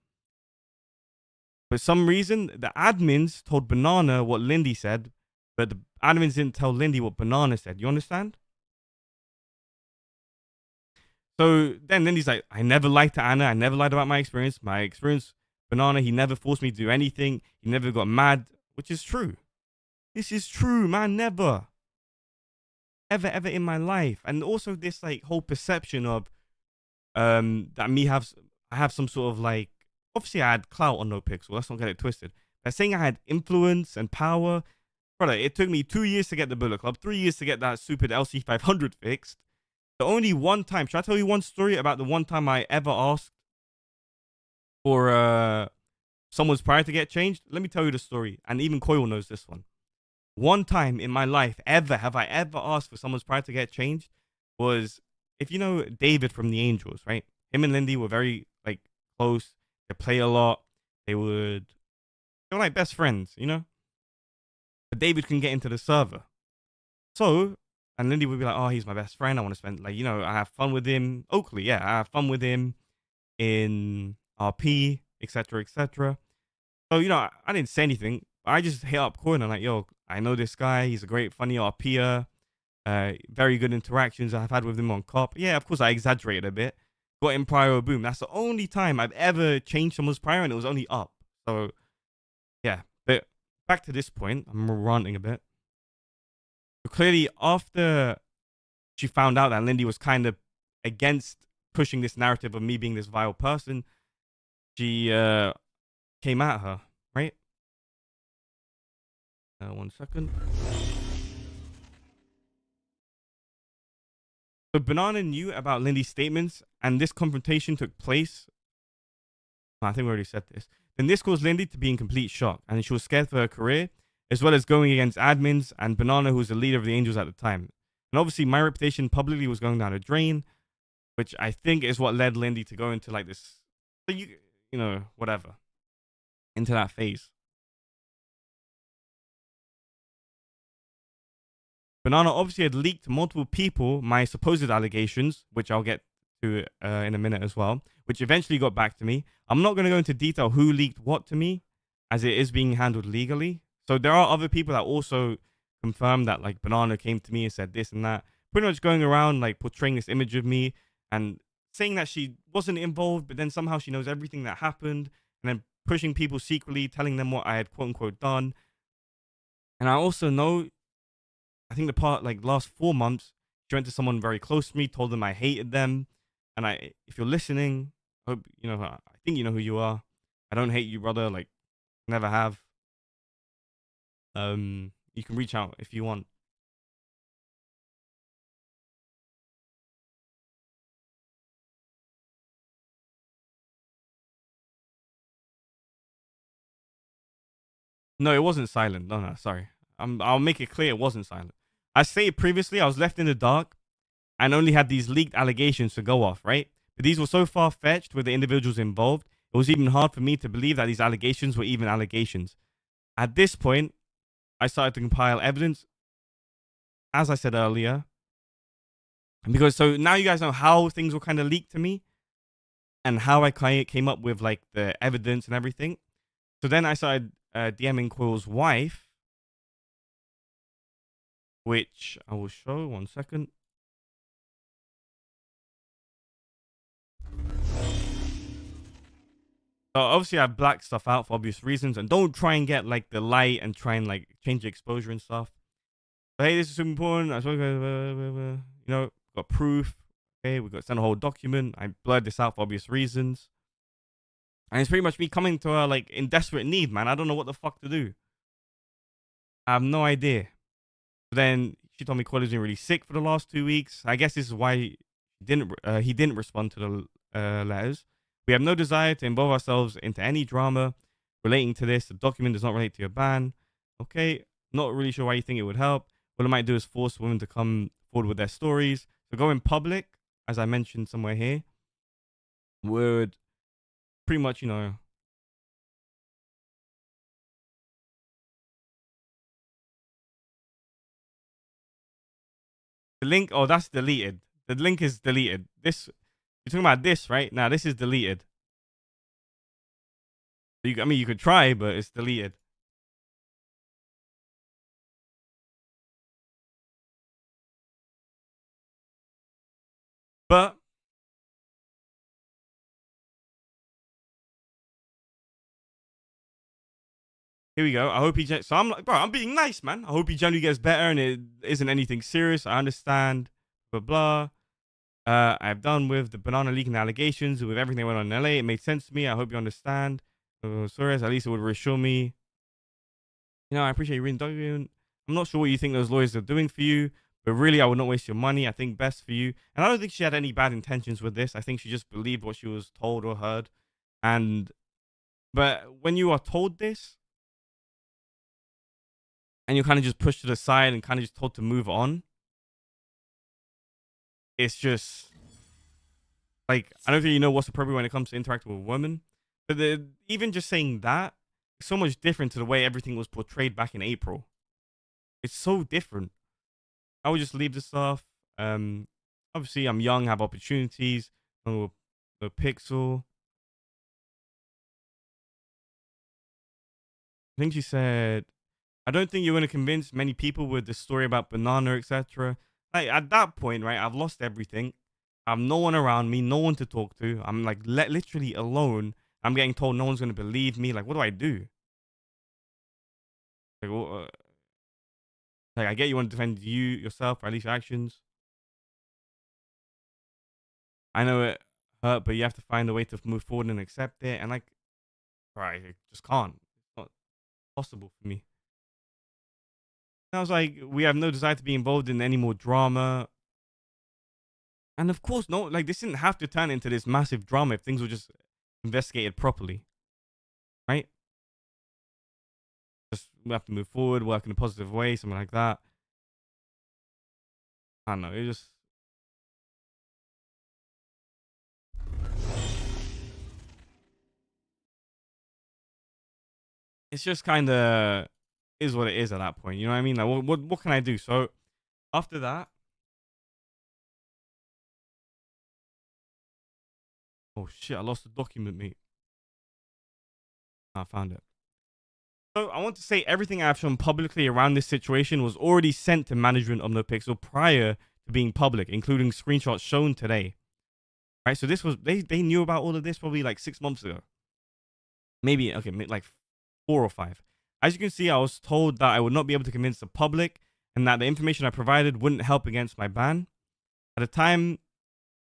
S2: For some reason, the admins told Banana what Lindy said, but the admins didn't tell Lindy what Banana said. You understand?" So then Lindy's like, "I never lied to Anna. I never lied about my experience. My experience, Banana, he never forced me to do anything. He never got mad," which is true. This is true, man. Never. Ever in my life. And also this like whole perception of that I have some sort of like, obviously I had clout on Nopixel. Let's not get it twisted. But saying I had influence and power, brother, it took me 2 years to get the Bullet Club, 3 years to get that stupid LC500 fixed. The only one time, should I tell you one story about the one time I ever asked for someone's prior to get changed? Let me tell you the story. And even Koil knows this one. One time in my life ever have I ever asked for someone's prior to get changed was, if you know David from the Angels, right? Him and Lindy were very like close. They play a lot. They were like best friends, you know? But David can get into the server. So, and Lindy would be like, "Oh, he's my best friend. I want to spend, like, you know, I have fun with him." Oakley, yeah, I have fun with him in RP, etc., etc. So, you know, I didn't say anything. I just hit up Koil and I'm like, "Yo, I know this guy. He's a great, funny RPer. Very good interactions I've had with him on COP." Yeah, of course, I exaggerated a bit. Got him prior, boom. That's the only time I've ever changed someone's prior and it was only up. So, yeah. But back to this point, I'm ranting a bit. But clearly, after she found out that Lindy was kind of against pushing this narrative of me being this vile person, she came at her, right? 1 second. So Banana knew about Lindy's statements, and this confrontation took place. I think we already said this. Then this caused Lindy to be in complete shock, and she was scared for her career, as well as going against admins and Banana, who was the leader of the Angels at the time. And obviously, my reputation publicly was going down the drain, which I think is what led Lindy to go into like this, you know, whatever, into that phase. Banana obviously had leaked to multiple people my supposed allegations, which I'll get to in a minute as well, which eventually got back to me. I'm not going to go into detail who leaked what to me, as it is being handled legally. So there are other people that also confirmed that like Banana came to me and said this and that, pretty much going around like portraying this image of me and saying that she wasn't involved, but then somehow she knows everything that happened, and then pushing people secretly, telling them what I had quote unquote done. And I also know, I think the part like last 4 months, she went to someone very close to me, told them I hated them. And if you're listening, I hope you know. I think you know who you are. I don't hate you, brother. Like, never have. You can reach out if you want. No, it wasn't silent. No, sorry. I'll make it clear it wasn't silent. I stated previously I was left in the dark and only had these leaked allegations to go off, right? But these were so far fetched with the individuals involved, it was even hard for me to believe that these allegations were even allegations. At this point, I started to compile evidence, as I said earlier, because so now you guys know how things were kind of leaked to me and how I came up with like the evidence and everything. So then I started DMing Koil's wife, which I will show 1 second. So obviously I blacked stuff out for obvious reasons, and don't try and get like the light and try and like change the exposure and stuff. But hey, this is super important. I spoke, you know, got proof. Okay, we got sent a whole document. I blurred this out for obvious reasons, and it's pretty much me coming to her like in desperate need, man. I don't know what the fuck to do. I have no idea. But then she told me Koil has been really sick for the last 2 weeks. I guess this is why he didn't respond to the letters. We have no desire to involve ourselves into any drama. relating to this. The document does not relate to your ban. Okay, not really sure why you think it would help. What it might do is force women to come forward with their stories. So go in public, as I mentioned somewhere here, would pretty much, the link. Oh, that's deleted. The link is deleted. This, you're talking about this, right? Now, this is deleted. I mean, you could try, but it's deleted. But here we go. I hope he. So I'm like, bro, I'm being nice, man. I hope he generally gets better and it isn't anything serious. I understand. Blah blah. I've done with the banana leaking allegations, with everything that went on in LA. It made sense to me. I hope you understand. Sorry, at least it would reassure me. I appreciate you reading the document. I'm not sure what you think those lawyers are doing for you, but really, I would not waste your money. I think best for you. And I don't think she had any bad intentions with this. I think she just believed what she was told or heard. But when you are told this, and you're kind of just pushed to the side and kind of just told to move on, it's just like, I don't think you know what's appropriate when it comes to interacting with women. But even just saying that is so much different to the way everything was portrayed back in April. It's so different. I would just leave this stuff. Obviously, I'm young, have opportunities. The Pixel. I think she said, I don't think you're going to convince many people with the story about banana, etc. Like, at that point, right, I've lost everything. I have no one around me, no one to talk to. I'm like literally alone. I'm getting told no one's going to believe me. Like, what do I do? Like, like, I get you want to defend yourself, or at least your actions. I know it hurt, but you have to find a way to move forward and accept it. And like, right, I just can't. It's not possible for me. And I was like, we have no desire to be involved in any more drama. And of course, no, like, this didn't have to turn into this massive drama if things were just investigated properly, right? Just we have to move forward, work in a positive way, something like that. I don't know. It's just kind of is what it is at that point. You know what I mean? Like, what can I do? So after that, oh shit, I lost the document, mate. I found it. So I want to say everything I've shown publicly around this situation was already sent to management of Nopixel prior to being public, including screenshots shown today. Right? So this was they knew about all of this probably like 6 months ago. Maybe okay, like 4 or 5. As you can see, I was told that I would not be able to convince the public and that the information I provided wouldn't help against my ban. At the time,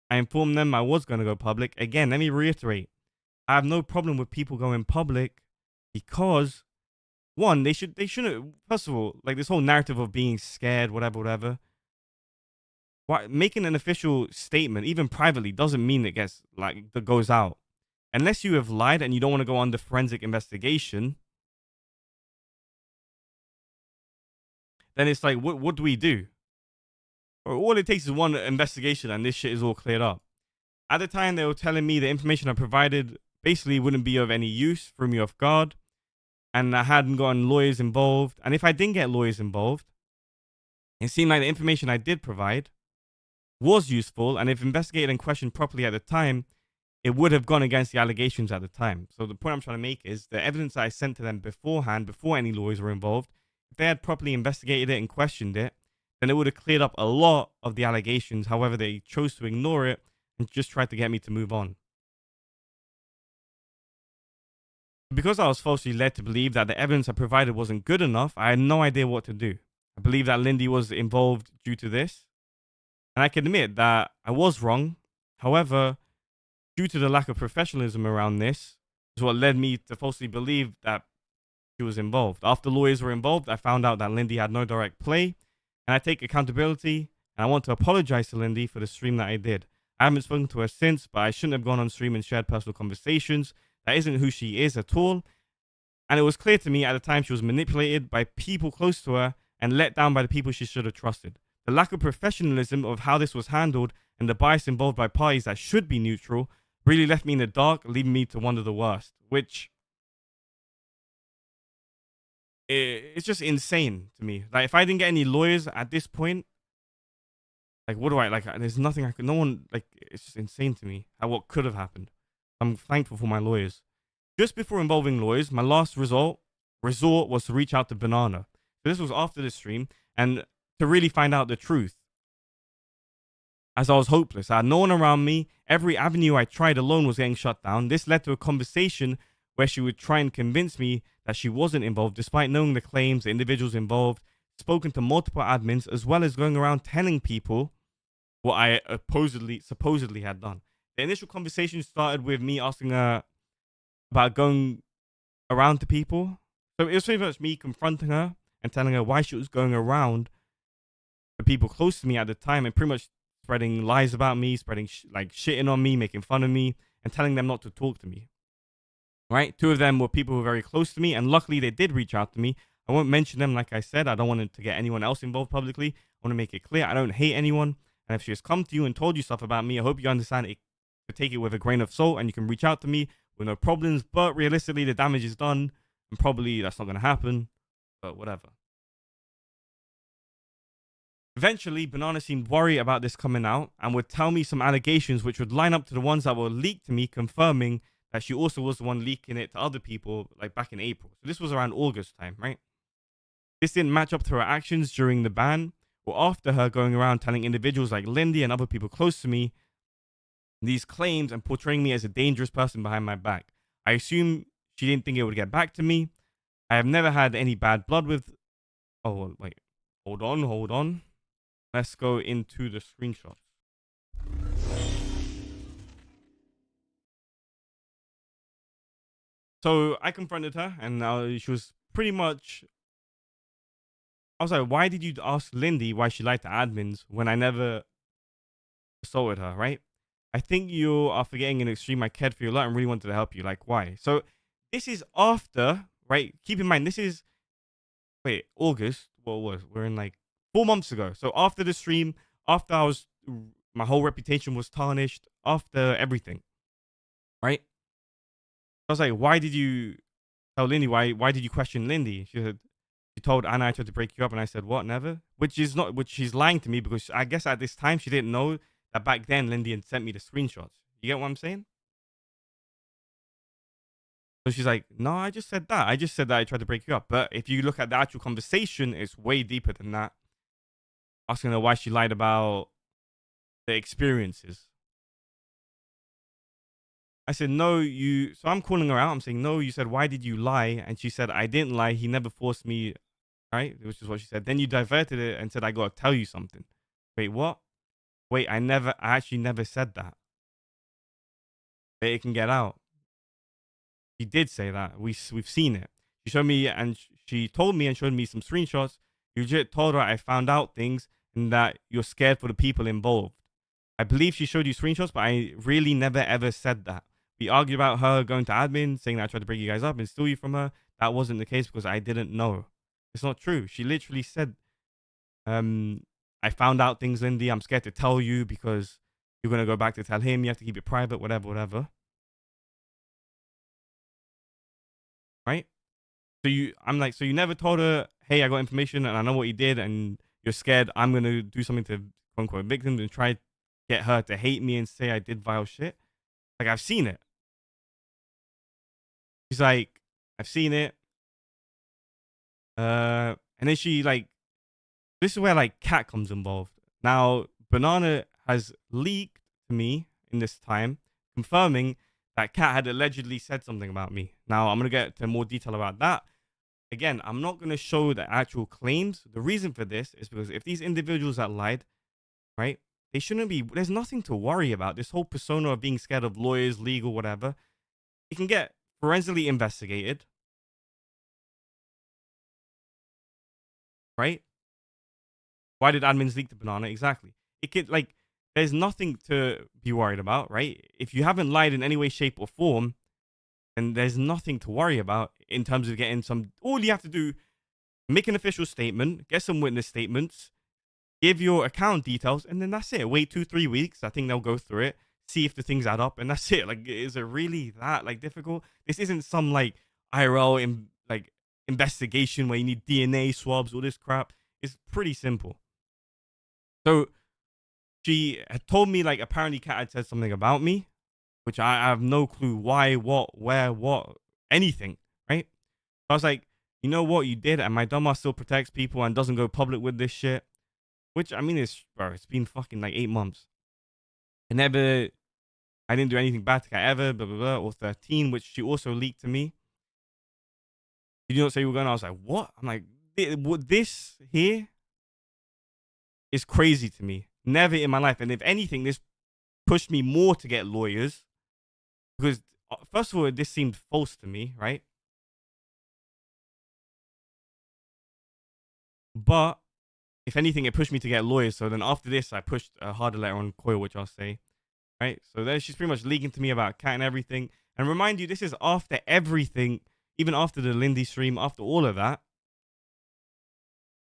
S2: I informed them I was going to go public. Again, let me reiterate. I have no problem with people going public because one, they shouldn't, first of all, like this whole narrative of being scared, whatever. Why making an official statement, even privately, doesn't mean it gets like that goes out. Unless you have lied and you don't want to go under forensic investigation, then it's like, what do we do? Or all it takes is one investigation and this shit is all cleared up. At the time, they were telling me the information I provided basically wouldn't be of any use, threw me off guard, and I hadn't gotten lawyers involved. And if I didn't get lawyers involved, it seemed like the information I did provide was useful, and if investigated and questioned properly at the time, it would have gone against the allegations at the time. So the point I'm trying to make is the evidence that I sent to them beforehand, before any lawyers were involved, if they had properly investigated it and questioned it, then it would have cleared up a lot of the allegations. However, they chose to ignore it and just tried to get me to move on. Because I was falsely led to believe that the evidence I provided wasn't good enough, I had no idea what to do. I believe that Lindy was involved due to this, and I can admit that I was wrong. However, due to the lack of professionalism around this, is what led me to falsely believe that she was involved. After lawyers were involved, I found out that Lindy had no direct play, and I take accountability, and I want to apologize to Lindy for the stream that I did. I haven't spoken to her since, but I shouldn't have gone on stream and shared personal conversations. That isn't who she is at all. And it was clear to me at the time she was manipulated by people close to her and let down by the people she should have trusted. The lack of professionalism of how this was handled and the bias involved by parties that should be neutral really left me in the dark, leaving me to wonder the worst, which it's just insane to me. Like, if I didn't get any lawyers at this point, like, what do I, like, there's nothing I could, no one, like, it's just insane to me how what could have happened. I'm thankful for my lawyers. Just before involving lawyers, my last resort was to reach out to Banana. So this was after the stream, and to really find out the truth. As I was hopeless, I had no one around me. Every avenue I tried alone was getting shut down. This led to a conversation where she would try and convince me that she wasn't involved, despite knowing the claims, the individuals involved, spoken to multiple admins, as well as going around telling people what I supposedly had done. The initial conversation started with me asking her about going around to people. So it was pretty much me confronting her and telling her why she was going around to people close to me at the time and pretty much spreading lies about me, spreading like shitting on me, making fun of me, and telling them not to talk to me. Right? Two of them were people who were very close to me, and luckily they did reach out to me. I won't mention them, like I said. I don't want to get anyone else involved publicly. I want to make it clear I don't hate anyone. And if she has come to you and told you stuff about me, I hope you understand it, to take it with a grain of salt, and you can reach out to me with no problems. But realistically, the damage is done, and probably that's not going to happen. But whatever. Eventually, Banana seemed worried about this coming out and would tell me some allegations which would line up to the ones that were leaked to me, confirming that she also was the one leaking it to other people, like back in April. So this was around August time, right? This didn't match up to her actions during the ban or after her going around telling individuals like Lindy and other people close to me these claims and portraying me as a dangerous person behind my back. I assume she didn't think it would get back to me. I have never had any bad blood with... Oh, wait. Hold on. Let's go into the screenshots. So I confronted her, and she was pretty much... I was like, why did you ask Lindy why she lied to admins when I never assaulted her, right? I think you are forgetting an extreme. I cared for you a lot and really wanted to help you. Like, why? So this is after, right? Keep in mind, this is, August. What was? We're in like 4 months ago. So after the stream, after my whole reputation was tarnished, after everything, right? I was like, why did you tell Lindy? Why did you question Lindy? She said, she told Anna I tried to break you up, and I said, what? Never? Which she's lying to me, because I guess at this time she didn't know that back then Lindy had sent me the screenshots. You get what I'm saying? So she's like, no, I just said that. I just said that I tried to break you up. But if you look at the actual conversation, it's way deeper than that. Asking her why she lied about the experiences. I said, no, you... So I'm calling her out. I'm saying, no, you said, why did you lie? And she said, I didn't lie. He never forced me, right? Which is what she said. Then you diverted it and said, I got to tell you something. Wait, what? Wait, I actually never said that. It can get out. She did say that. We've seen it. She showed me, and she told me and showed me some screenshots. You legit told her I found out things and that you're scared for the people involved. I believe she showed you screenshots, but I really never ever said that. We argued about her going to admin, saying that I tried to break you guys up and steal you from her. That wasn't the case because I didn't know. It's not true. She literally said, I found out things, Lindy. I'm scared to tell you because you're going to go back to tell him. You have to keep it private, whatever. Right? So you never told her, hey, I got information and I know what you did and you're scared I'm going to do something to quote unquote victims and try to get her to hate me and say I did vile shit. Like, I've seen it. She's like, I've seen it. And then she like, this is where like Cat comes involved. Now, Banana has leaked to me in this time, confirming that Cat had allegedly said something about me. Now, I'm going to get to more detail about that. Again, I'm not going to show the actual claims. The reason for this is because if these individuals that lied, right, they shouldn't be, there's nothing to worry about. This whole persona of being scared of lawyers, legal, whatever, it can get forensically investigated, right? Why did admins leak the Banana? Exactly. It could, like, there's nothing to be worried about, right? If you haven't lied in any way, shape, or form, then there's nothing to worry about in terms of getting some. All you have to do, make an official statement, get some witness statements, give your account details, and then that's it. Wait 2-3 weeks. I think they'll go through it, see if the things add up, and that's it. Like, is it really that like difficult? This isn't some like IRL like investigation where you need DNA swabs, all this crap. It's pretty simple. So she had told me like apparently Kat had said something about me, which I have no clue why, what, where, what, anything, right? So I was like, you know what, you did, and my dumbass still protects people and doesn't go public with this shit. Which I mean is, bro, it's been fucking like 8 months. I didn't do anything bad to Kat ever, blah blah blah, or 13, which she also leaked to me. You do not say you were going. I was like, what? I'm like, this here is crazy to me. Never in my life. And if anything, this pushed me more to get lawyers because first of all, this seemed false to me, right? But if anything, it pushed me to get lawyers. So then after this, I pushed a harder letter on Koil, which I'll say, right? So then she's pretty much leaking to me about Kat and everything. And remind you, this is after everything, even after the Lindy stream, after all of that.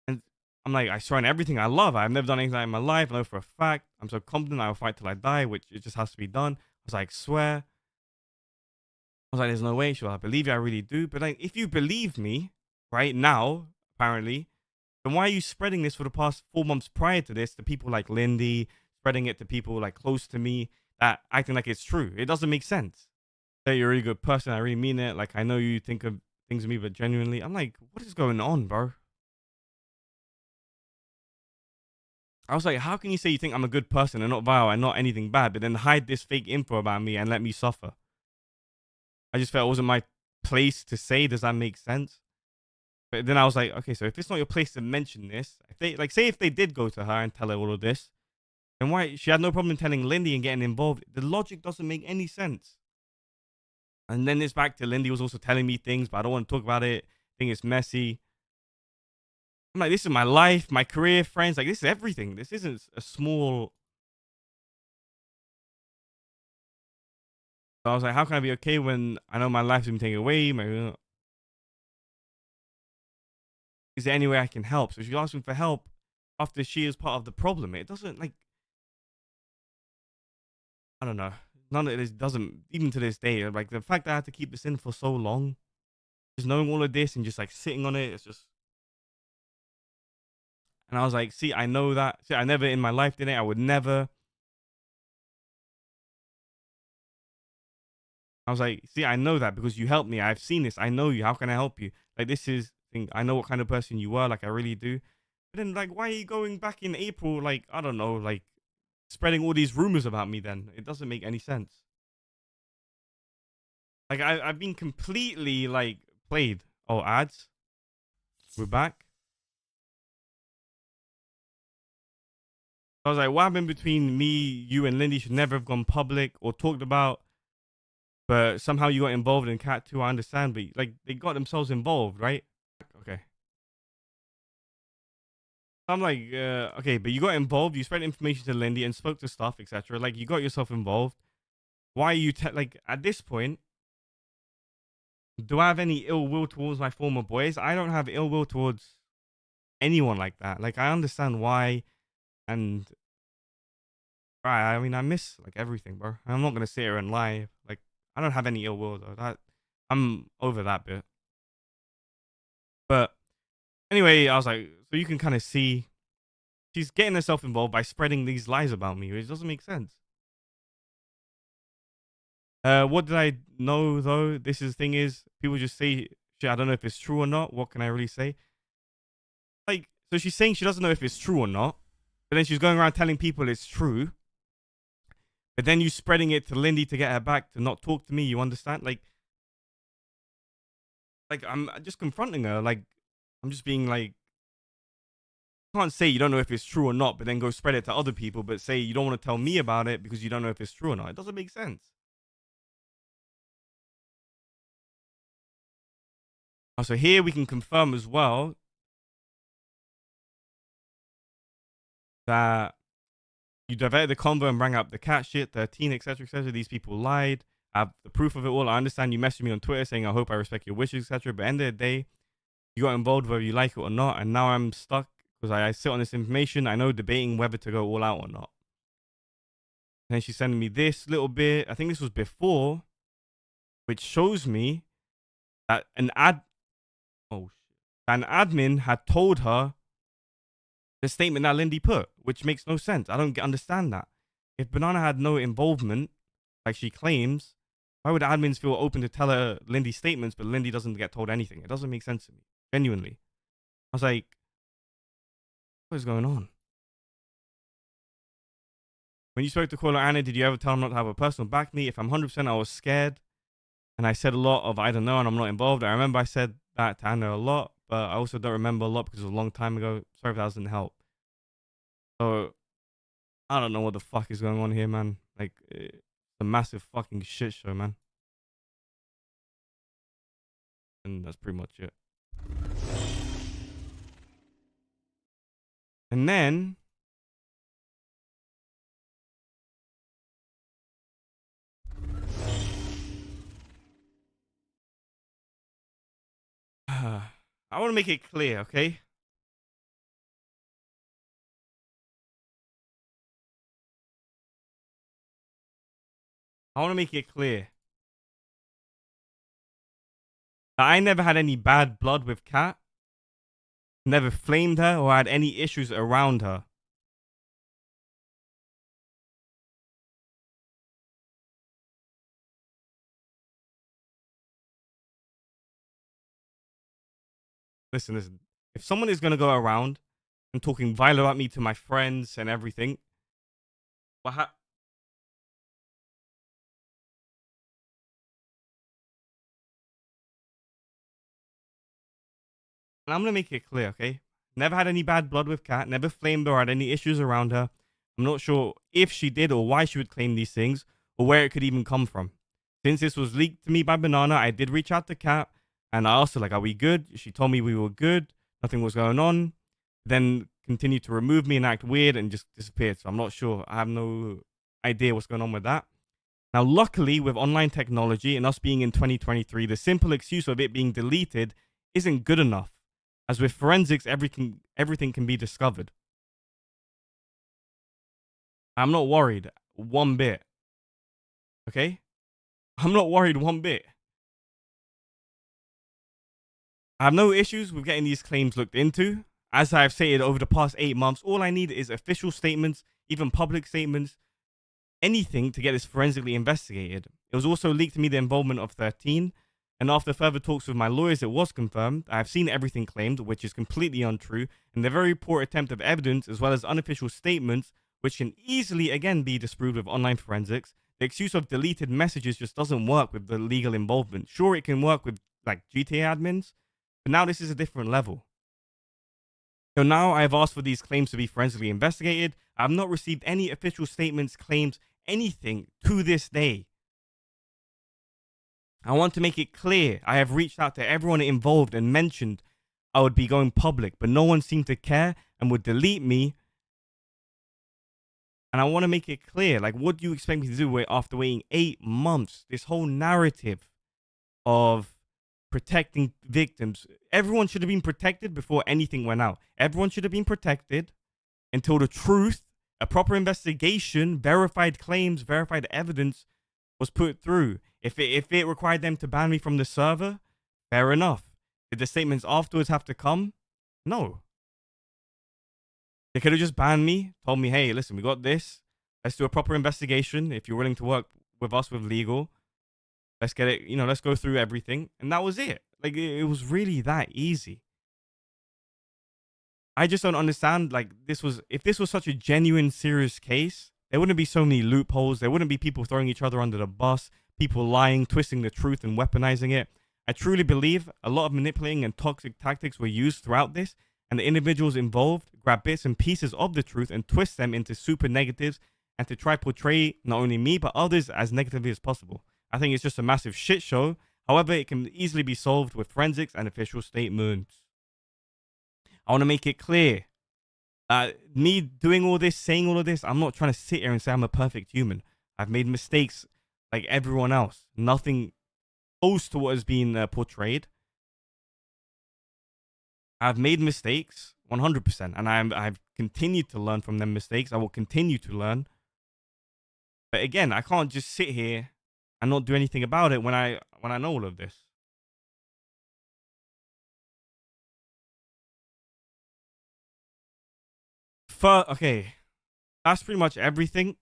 S2: And I'm like, I swear on everything I love. I've never done anything like in my life. I know for a fact. I'm so confident I will fight till I die, which it just has to be done. I was like, swear. I was like, there's no way. She'll I believe you. I really do. But like, if you believe me right now, apparently, then why are you spreading this for the past 4 months prior to this to people like Lindy, spreading it to people like close to me that acting like it's true? It doesn't make sense. Say you're a really good person. I really mean it. Like, I know you think of things of me, but genuinely, I'm like, what is going on, bro? I was like, how can you say you think I'm a good person and not vile and not anything bad, but then hide this fake info about me and let me suffer? I just felt it wasn't my place to say. Does that make sense? But then I was like, okay, so if it's not your place to mention this, if they like say if they did go to her and tell her all of this, then why she had no problem telling Lindy and getting involved? The logic doesn't make any sense. And then it's back to Lindy was also telling me things, but I don't want to talk about it. I think it's messy. I'm like, this is my life, my career, friends. Like, this is everything. This isn't a small. So I was like, how can I be okay when I know my life's been taken away? Is there any way I can help? So she's asking for help after she is part of the problem. It doesn't like. I don't know. None of this doesn't, even to this day, like the fact that I had to keep this in for so long, just knowing all of this and just like sitting on it, it's just. And I was like, see, I know that. See, I never in my life did it. I would never. I was like, see, I know that because you helped me. I've seen this. I know you. How can I help you? Like, this is thing. I know what kind of person you were. Like, I really do. But then, like, why are you going back in April? Like, I don't know. Like, spreading all these rumors about me. Then it doesn't make any sense. Like, I've been completely like played. Oh, ads. We're back. I was like, what happened between me, you, and Lindy should never have gone public or talked about. But somehow you got involved in Cat 2. I understand, but like they got themselves involved, right? Okay. I'm like, okay, but you got involved. You spread information to Lindy and spoke to stuff, etc. Like you got yourself involved. Why are you like at this point? Do I have any ill will towards my former boys? I don't have ill will towards anyone like that. Like I understand why, and right. I mean, I miss like everything, bro. I'm not gonna sit here and lie. Like I don't have any ill will though. That I'm over that bit. But anyway, I was like, so you can kind of see she's getting herself involved by spreading these lies about me, which doesn't make sense. What did I know though? This is the thing is people just say shit. I don't know if it's true or not. What can I really say? Like, so she's saying she doesn't know if it's true or not, but then she's going around telling people it's true. But then you spreading it to Lindy to get her back to not talk to me. You understand? Like I'm just confronting her. Like I'm just being like, you can't say you don't know if it's true or not, but then go spread it to other people, but say you don't want to tell me about it because you don't know if it's true or not. It doesn't make sense. So here we can confirm as well that you diverted the convo and rang up the cat shit, 13, etc., etc. These people lied. I have the proof of it all. I understand you messaged me on Twitter saying I hope I respect your wishes, etc. But at the end of the day, you got involved whether you like it or not, and now I'm stuck because I sit on this information. I know debating whether to go all out or not. And then she's sending me this little bit. I think this was before, which shows me that an admin had told her the statement that Lindy put, which makes no sense. I don't understand that. If Banana had no involvement, like she claims, why would admins feel open to tell her Lindy's statements, but Lindy doesn't get told anything? It doesn't make sense to me. Genuinely. I was like, what is going on? When you spoke to Koil or Anna, did you ever tell them not to have a personal back me? If I'm 100%, I was scared. And I said a lot of, I don't know, and I'm not involved. I remember I said that to Anna a lot, but I also don't remember a lot because it was a long time ago. Sorry if that doesn't help. So, I don't know what the fuck is going on here, man. Like, it's a massive fucking shit show, man. And that's pretty much it. And then I want to make it clear, okay? I want to make it clear that I never had any bad blood with Kat, never flamed her or had any issues around her. Listen. If someone is going to go around and talking violent about me to my friends and everything, and I'm going to make it clear, okay? Never had any bad blood with Kat, never flamed her or had any issues around her. I'm not sure if she did or why she would claim these things or where it could even come from. Since this was leaked to me by Banana, I did reach out to Kat and I asked her, like, are we good? She told me we were good. Nothing was going on. Then continued to remove me and act weird and just disappeared. So I'm not sure. I have no idea what's going on with that. Now, luckily, with online technology and us being in 2023, the simple excuse of it being deleted isn't good enough. As with forensics, everything can be discovered. I'm not worried one bit. Okay? I'm not worried one bit. I have no issues with getting these claims looked into. As I've stated over the past 8 months, all I need is official statements, even public statements, anything to get this forensically investigated. It was also leaked to me the involvement of 13, and after further talks with my lawyers, it was confirmed. I have seen everything claimed, which is completely untrue, and the very poor attempt of evidence, as well as unofficial statements, which can easily again be disproved with online forensics. The excuse of deleted messages just doesn't work with the legal involvement. Sure, it can work with like GTA admins, but now this is a different level. So now I have asked for these claims to be forensically investigated. I have not received any official statements, claims, anything to this day. I want to make it clear I have reached out to everyone involved and mentioned I would be going public, but no one seemed to care and would delete me. And I want to make it clear, like, what do you expect me to do after waiting 8 months? This whole narrative of protecting victims. Everyone should have been protected before anything went out. Everyone should have been protected until the truth, a proper investigation, verified claims, verified evidence was put through. If it required them to ban me from the server, fair enough. Did the statements afterwards have to come? No. They could have just banned me, told me, hey, listen, we got this. Let's do a proper investigation. If you're willing to work with us with legal, let's get it, let's go through everything. And that was it. Like, it was really that easy. I just don't understand, like, if this was such a genuine, serious case, there wouldn't be so many loopholes. There wouldn't be people throwing each other under the bus, people lying, twisting the truth and weaponizing it. I truly believe a lot of manipulating and toxic tactics were used throughout this, and the individuals involved grab bits and pieces of the truth and twist them into super negatives and to try portray not only me, but others as negatively as possible. I think it's just a massive shit show. However, it can easily be solved with forensics and official statements. I want to make it clear. Me doing all this, saying all of this, I'm not trying to sit here and say I'm a perfect human. I've made mistakes like everyone else. Nothing close to what is being portrayed. I've made mistakes 100%, and I've continued to learn from them mistakes. I will continue to learn. But again, I can't just sit here and not do anything about it when I know all of this. Okay, that's pretty much everything.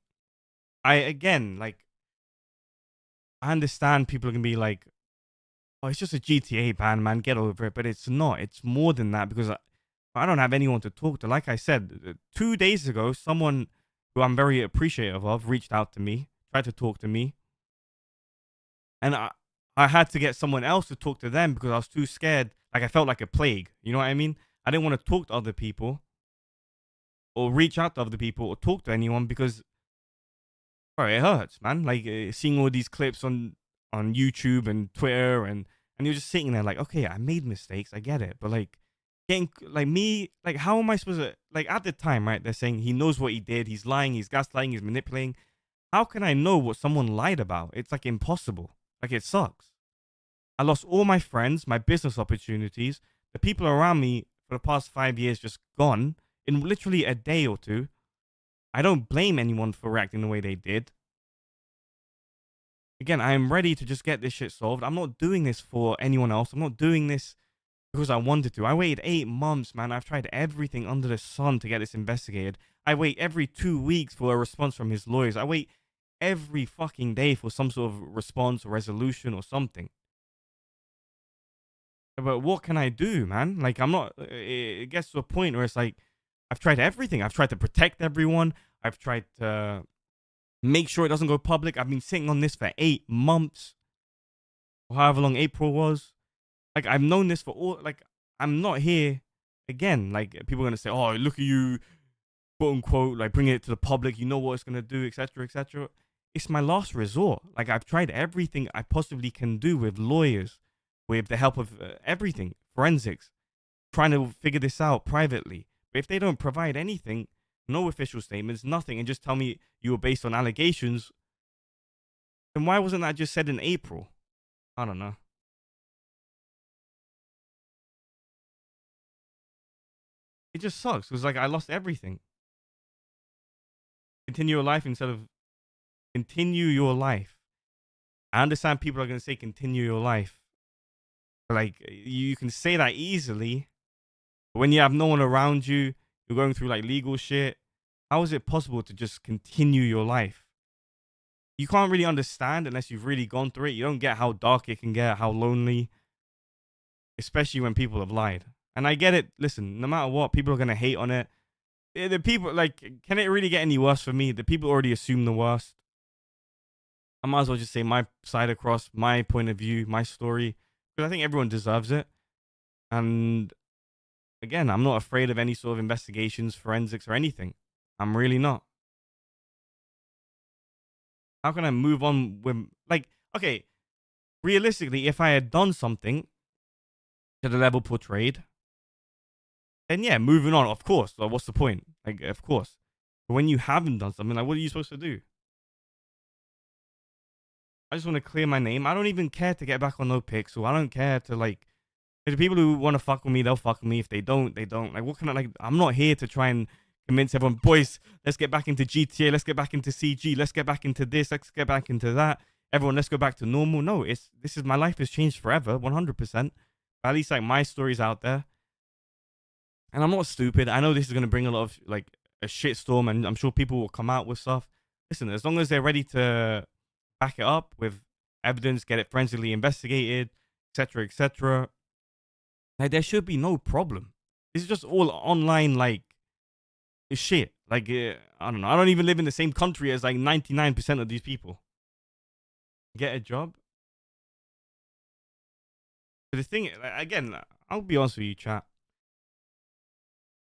S2: Again, like, I understand people are gonna be like, "Oh, it's just a GTA ban, man. Get over it." But it's not. It's more than that because I don't have anyone to talk to. Like I said, 2 days ago, someone who I'm very appreciative of reached out to me, tried to talk to me, and I had to get someone else to talk to them because I was too scared. Like I felt like a plague. You know what I mean? I didn't want to talk to other people or reach out to other people or talk to anyone because, bro, it hurts, man. Like seeing all these clips on YouTube and Twitter, and you're just sitting there like, okay, I made mistakes, I get it, but like getting like me, like how am I supposed to, like at the time, right? They're saying he knows what he did, he's lying, he's gaslighting, he's manipulating. How can I know what someone lied about? It's like impossible. Like it sucks. I lost all my friends, my business opportunities, the people around me for the past 5 years just gone in literally a day or two. I don't blame anyone for reacting the way they did. Again, I am ready to just get this shit solved. I'm not doing this for anyone else. I'm not doing this because I wanted to. I waited 8 months, man. I've tried everything under the sun to get this investigated. I wait every 2 weeks for a response from his lawyers. I wait every fucking day for some sort of response or resolution or something. But what can I do, man? Like, I'm not. It gets to a point where it's like, I've tried everything. I've tried to protect everyone. I've tried to make sure it doesn't go public. I've been sitting on this for 8 months, or however long April was. Like, I've known this for all. Like, I'm not here again. Like, people are gonna say, "Oh, look at you, quote unquote, like bringing it to the public. You know what it's gonna do, etc., etc." It's my last resort. Like, I've tried everything I possibly can do with lawyers, with the help of everything, forensics, trying to figure this out privately. But if they don't provide anything, no official statements, nothing, and just tell me you were based on allegations, then why wasn't that just said in April? I don't know. It just sucks because like I lost everything. Continue your life instead of continue your life. I understand people are gonna say continue your life. But like you can say that easily, but when you have no one around you, you're going through like legal shit. How is it possible to just continue your life? You can't really understand unless you've really gone through it. You don't get how dark it can get, how lonely, especially when people have lied. And I get it. Listen, no matter what, people are gonna hate on it. The people like, can it really get any worse for me? The people already assume the worst. I might as well just say my side across, my point of view, my story, because I think everyone deserves it. And again, I'm not afraid of any sort of investigations, forensics, or anything. I'm really not. How can I move on with like, okay, realistically, if I had done something to the level portrayed, then yeah, moving on, of course. Like, what's the point? Like, of course. But when you haven't done something, like, what are you supposed to do? I just want to clear my name. I don't even care to get back on Nopixel. I don't care to like. The people who want to fuck with me, they'll fuck with me. If they don't, they don't. Like, what can I like? I'm not here to try and convince everyone, boys. Let's get back into GTA. Let's get back into CG. Let's get back into this. Let's get back into that. Everyone, let's go back to normal. No, this is my life has changed forever, 100%. At least like my story's out there, and I'm not stupid. I know this is gonna bring a lot of like a shitstorm, and I'm sure people will come out with stuff. Listen, as long as they're ready to back it up with evidence, get it forensically investigated, etc., etc., like there should be no problem. This is just all online, like shit. Like I don't know. I don't even live in the same country as like 99% of these people. Get a job. But the thing, again, I'll be honest with you, chat.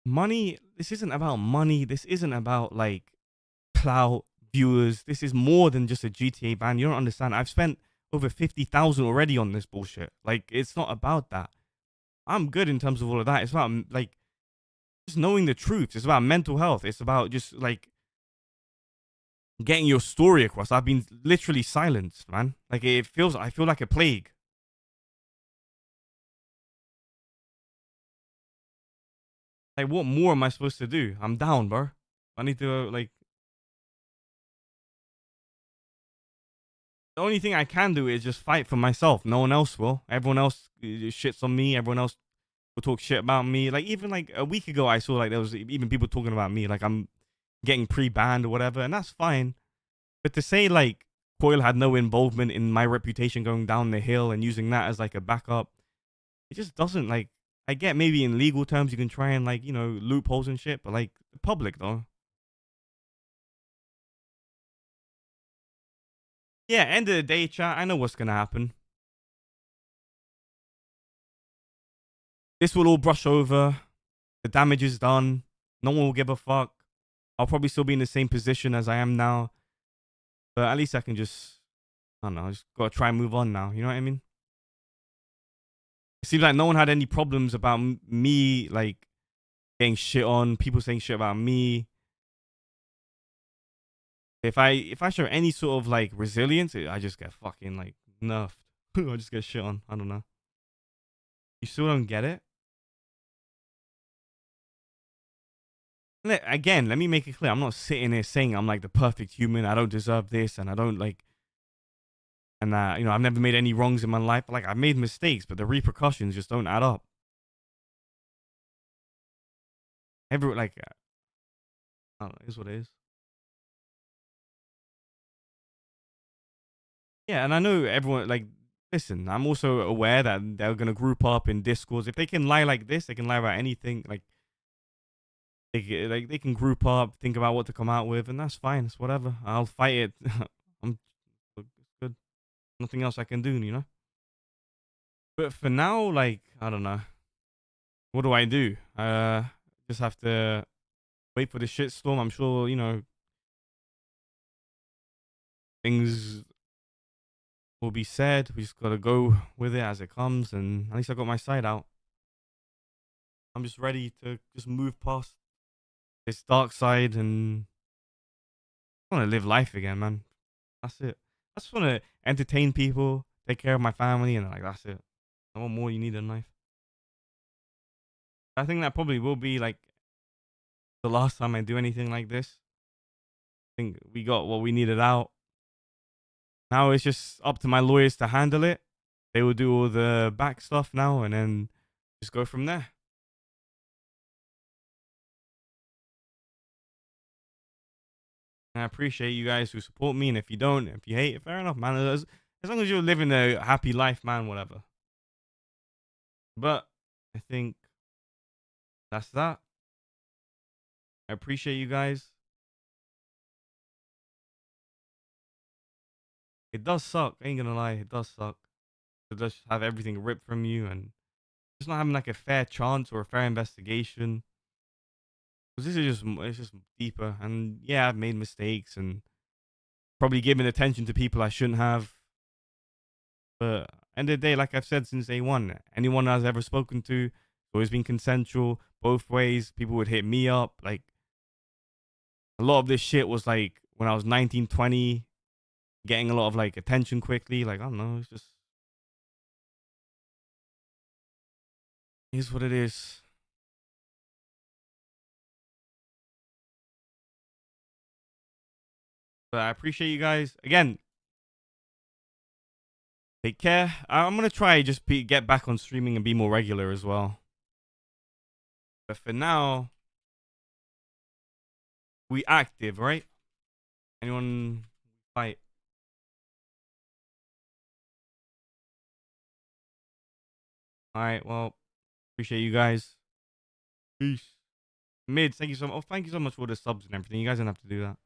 S2: Money. This isn't about money. This isn't about like clout, viewers. This is more than just a GTA ban. You don't understand. I've spent over 50,000 already on this bullshit. Like it's not about that. I'm good in terms of all of that. It's about like just knowing the truth. It's about mental health. It's about just like getting your story across. I've been literally silenced, man. Like I feel like a plague. Like what more am I supposed to do? I'm down, bro. I need to like the only thing I can do is just fight for myself. No one else will. Everyone else shits on me. Everyone else will talk shit about me. Like even like a week ago, I saw like there was even people talking about me. Like I'm getting pre-banned or whatever, and that's fine. But to say like Koil had no involvement in my reputation going down the hill and using that as like a backup, it just doesn't like. I get maybe in legal terms you can try and like loopholes and shit, but like the public though. Yeah, end of the day, chat. I know what's gonna happen. This will all brush over. The damage is done. No one will give a fuck. I'll probably still be in the same position as I am now, but at least I can just, I don't know, I just gotta try and move on now. You know what I mean? It seems like no one had any problems about me, like getting shit on, people saying shit about me. If I show any sort of like resilience, I just get fucking like nerfed. I just get shit on. I don't know. You still don't get it? Again, let me make it clear. I'm not sitting here saying I'm like the perfect human. I don't deserve this, and I don't like, and I've never made any wrongs in my life. Like I've made mistakes, but the repercussions just don't add up. Every like, I don't know, it is what it is. Yeah, and I know everyone like. Listen, I'm also aware that they're gonna group up in discords. If they can lie like this, they can lie about anything. Like they can group up, think about what to come out with, and that's fine. It's whatever. I'll fight it. I'm good. Nothing else I can do, you know. But for now, like I don't know. What do I do? Just have to wait for the shitstorm. I'm sure things will be said. We just gotta go with it as it comes, and at least I got my side out. I'm just ready to just move past this dark side and I want to live life again, man. That's it. I just want to entertain people, take care of my family, and like that's it. No more you need in life. I think that probably will be like the last time I do anything like this. I think we got what we needed out. Now it's just up to my lawyers to handle it. They will do all the back stuff now, and then just go from there. And I appreciate you guys who support me, and if you don't, if you hate it, fair enough, man. As long as you're living a happy life, man, whatever. But I think that's that. I appreciate you guys. It does suck. I ain't gonna lie, it does suck to just have everything ripped from you and just not having like a fair chance or a fair investigation. Because this is it's just deeper. And yeah, I've made mistakes and probably given attention to people I shouldn't have. But end of the day, like I've said since day one, anyone I've ever spoken to, always been consensual both ways. People would hit me up. Like a lot of this shit was like when I was 19, 20, getting a lot of like attention quickly. Like I don't know, it's just is what it is. But I appreciate you guys again. Take care. I'm gonna try just get back on streaming and be more regular as well. But for now, we active, right? Anyone fight? All right. Well, appreciate you guys. Peace. Mids, thank you so much. Oh, thank you so much for the subs and everything. You guys don't have to do that.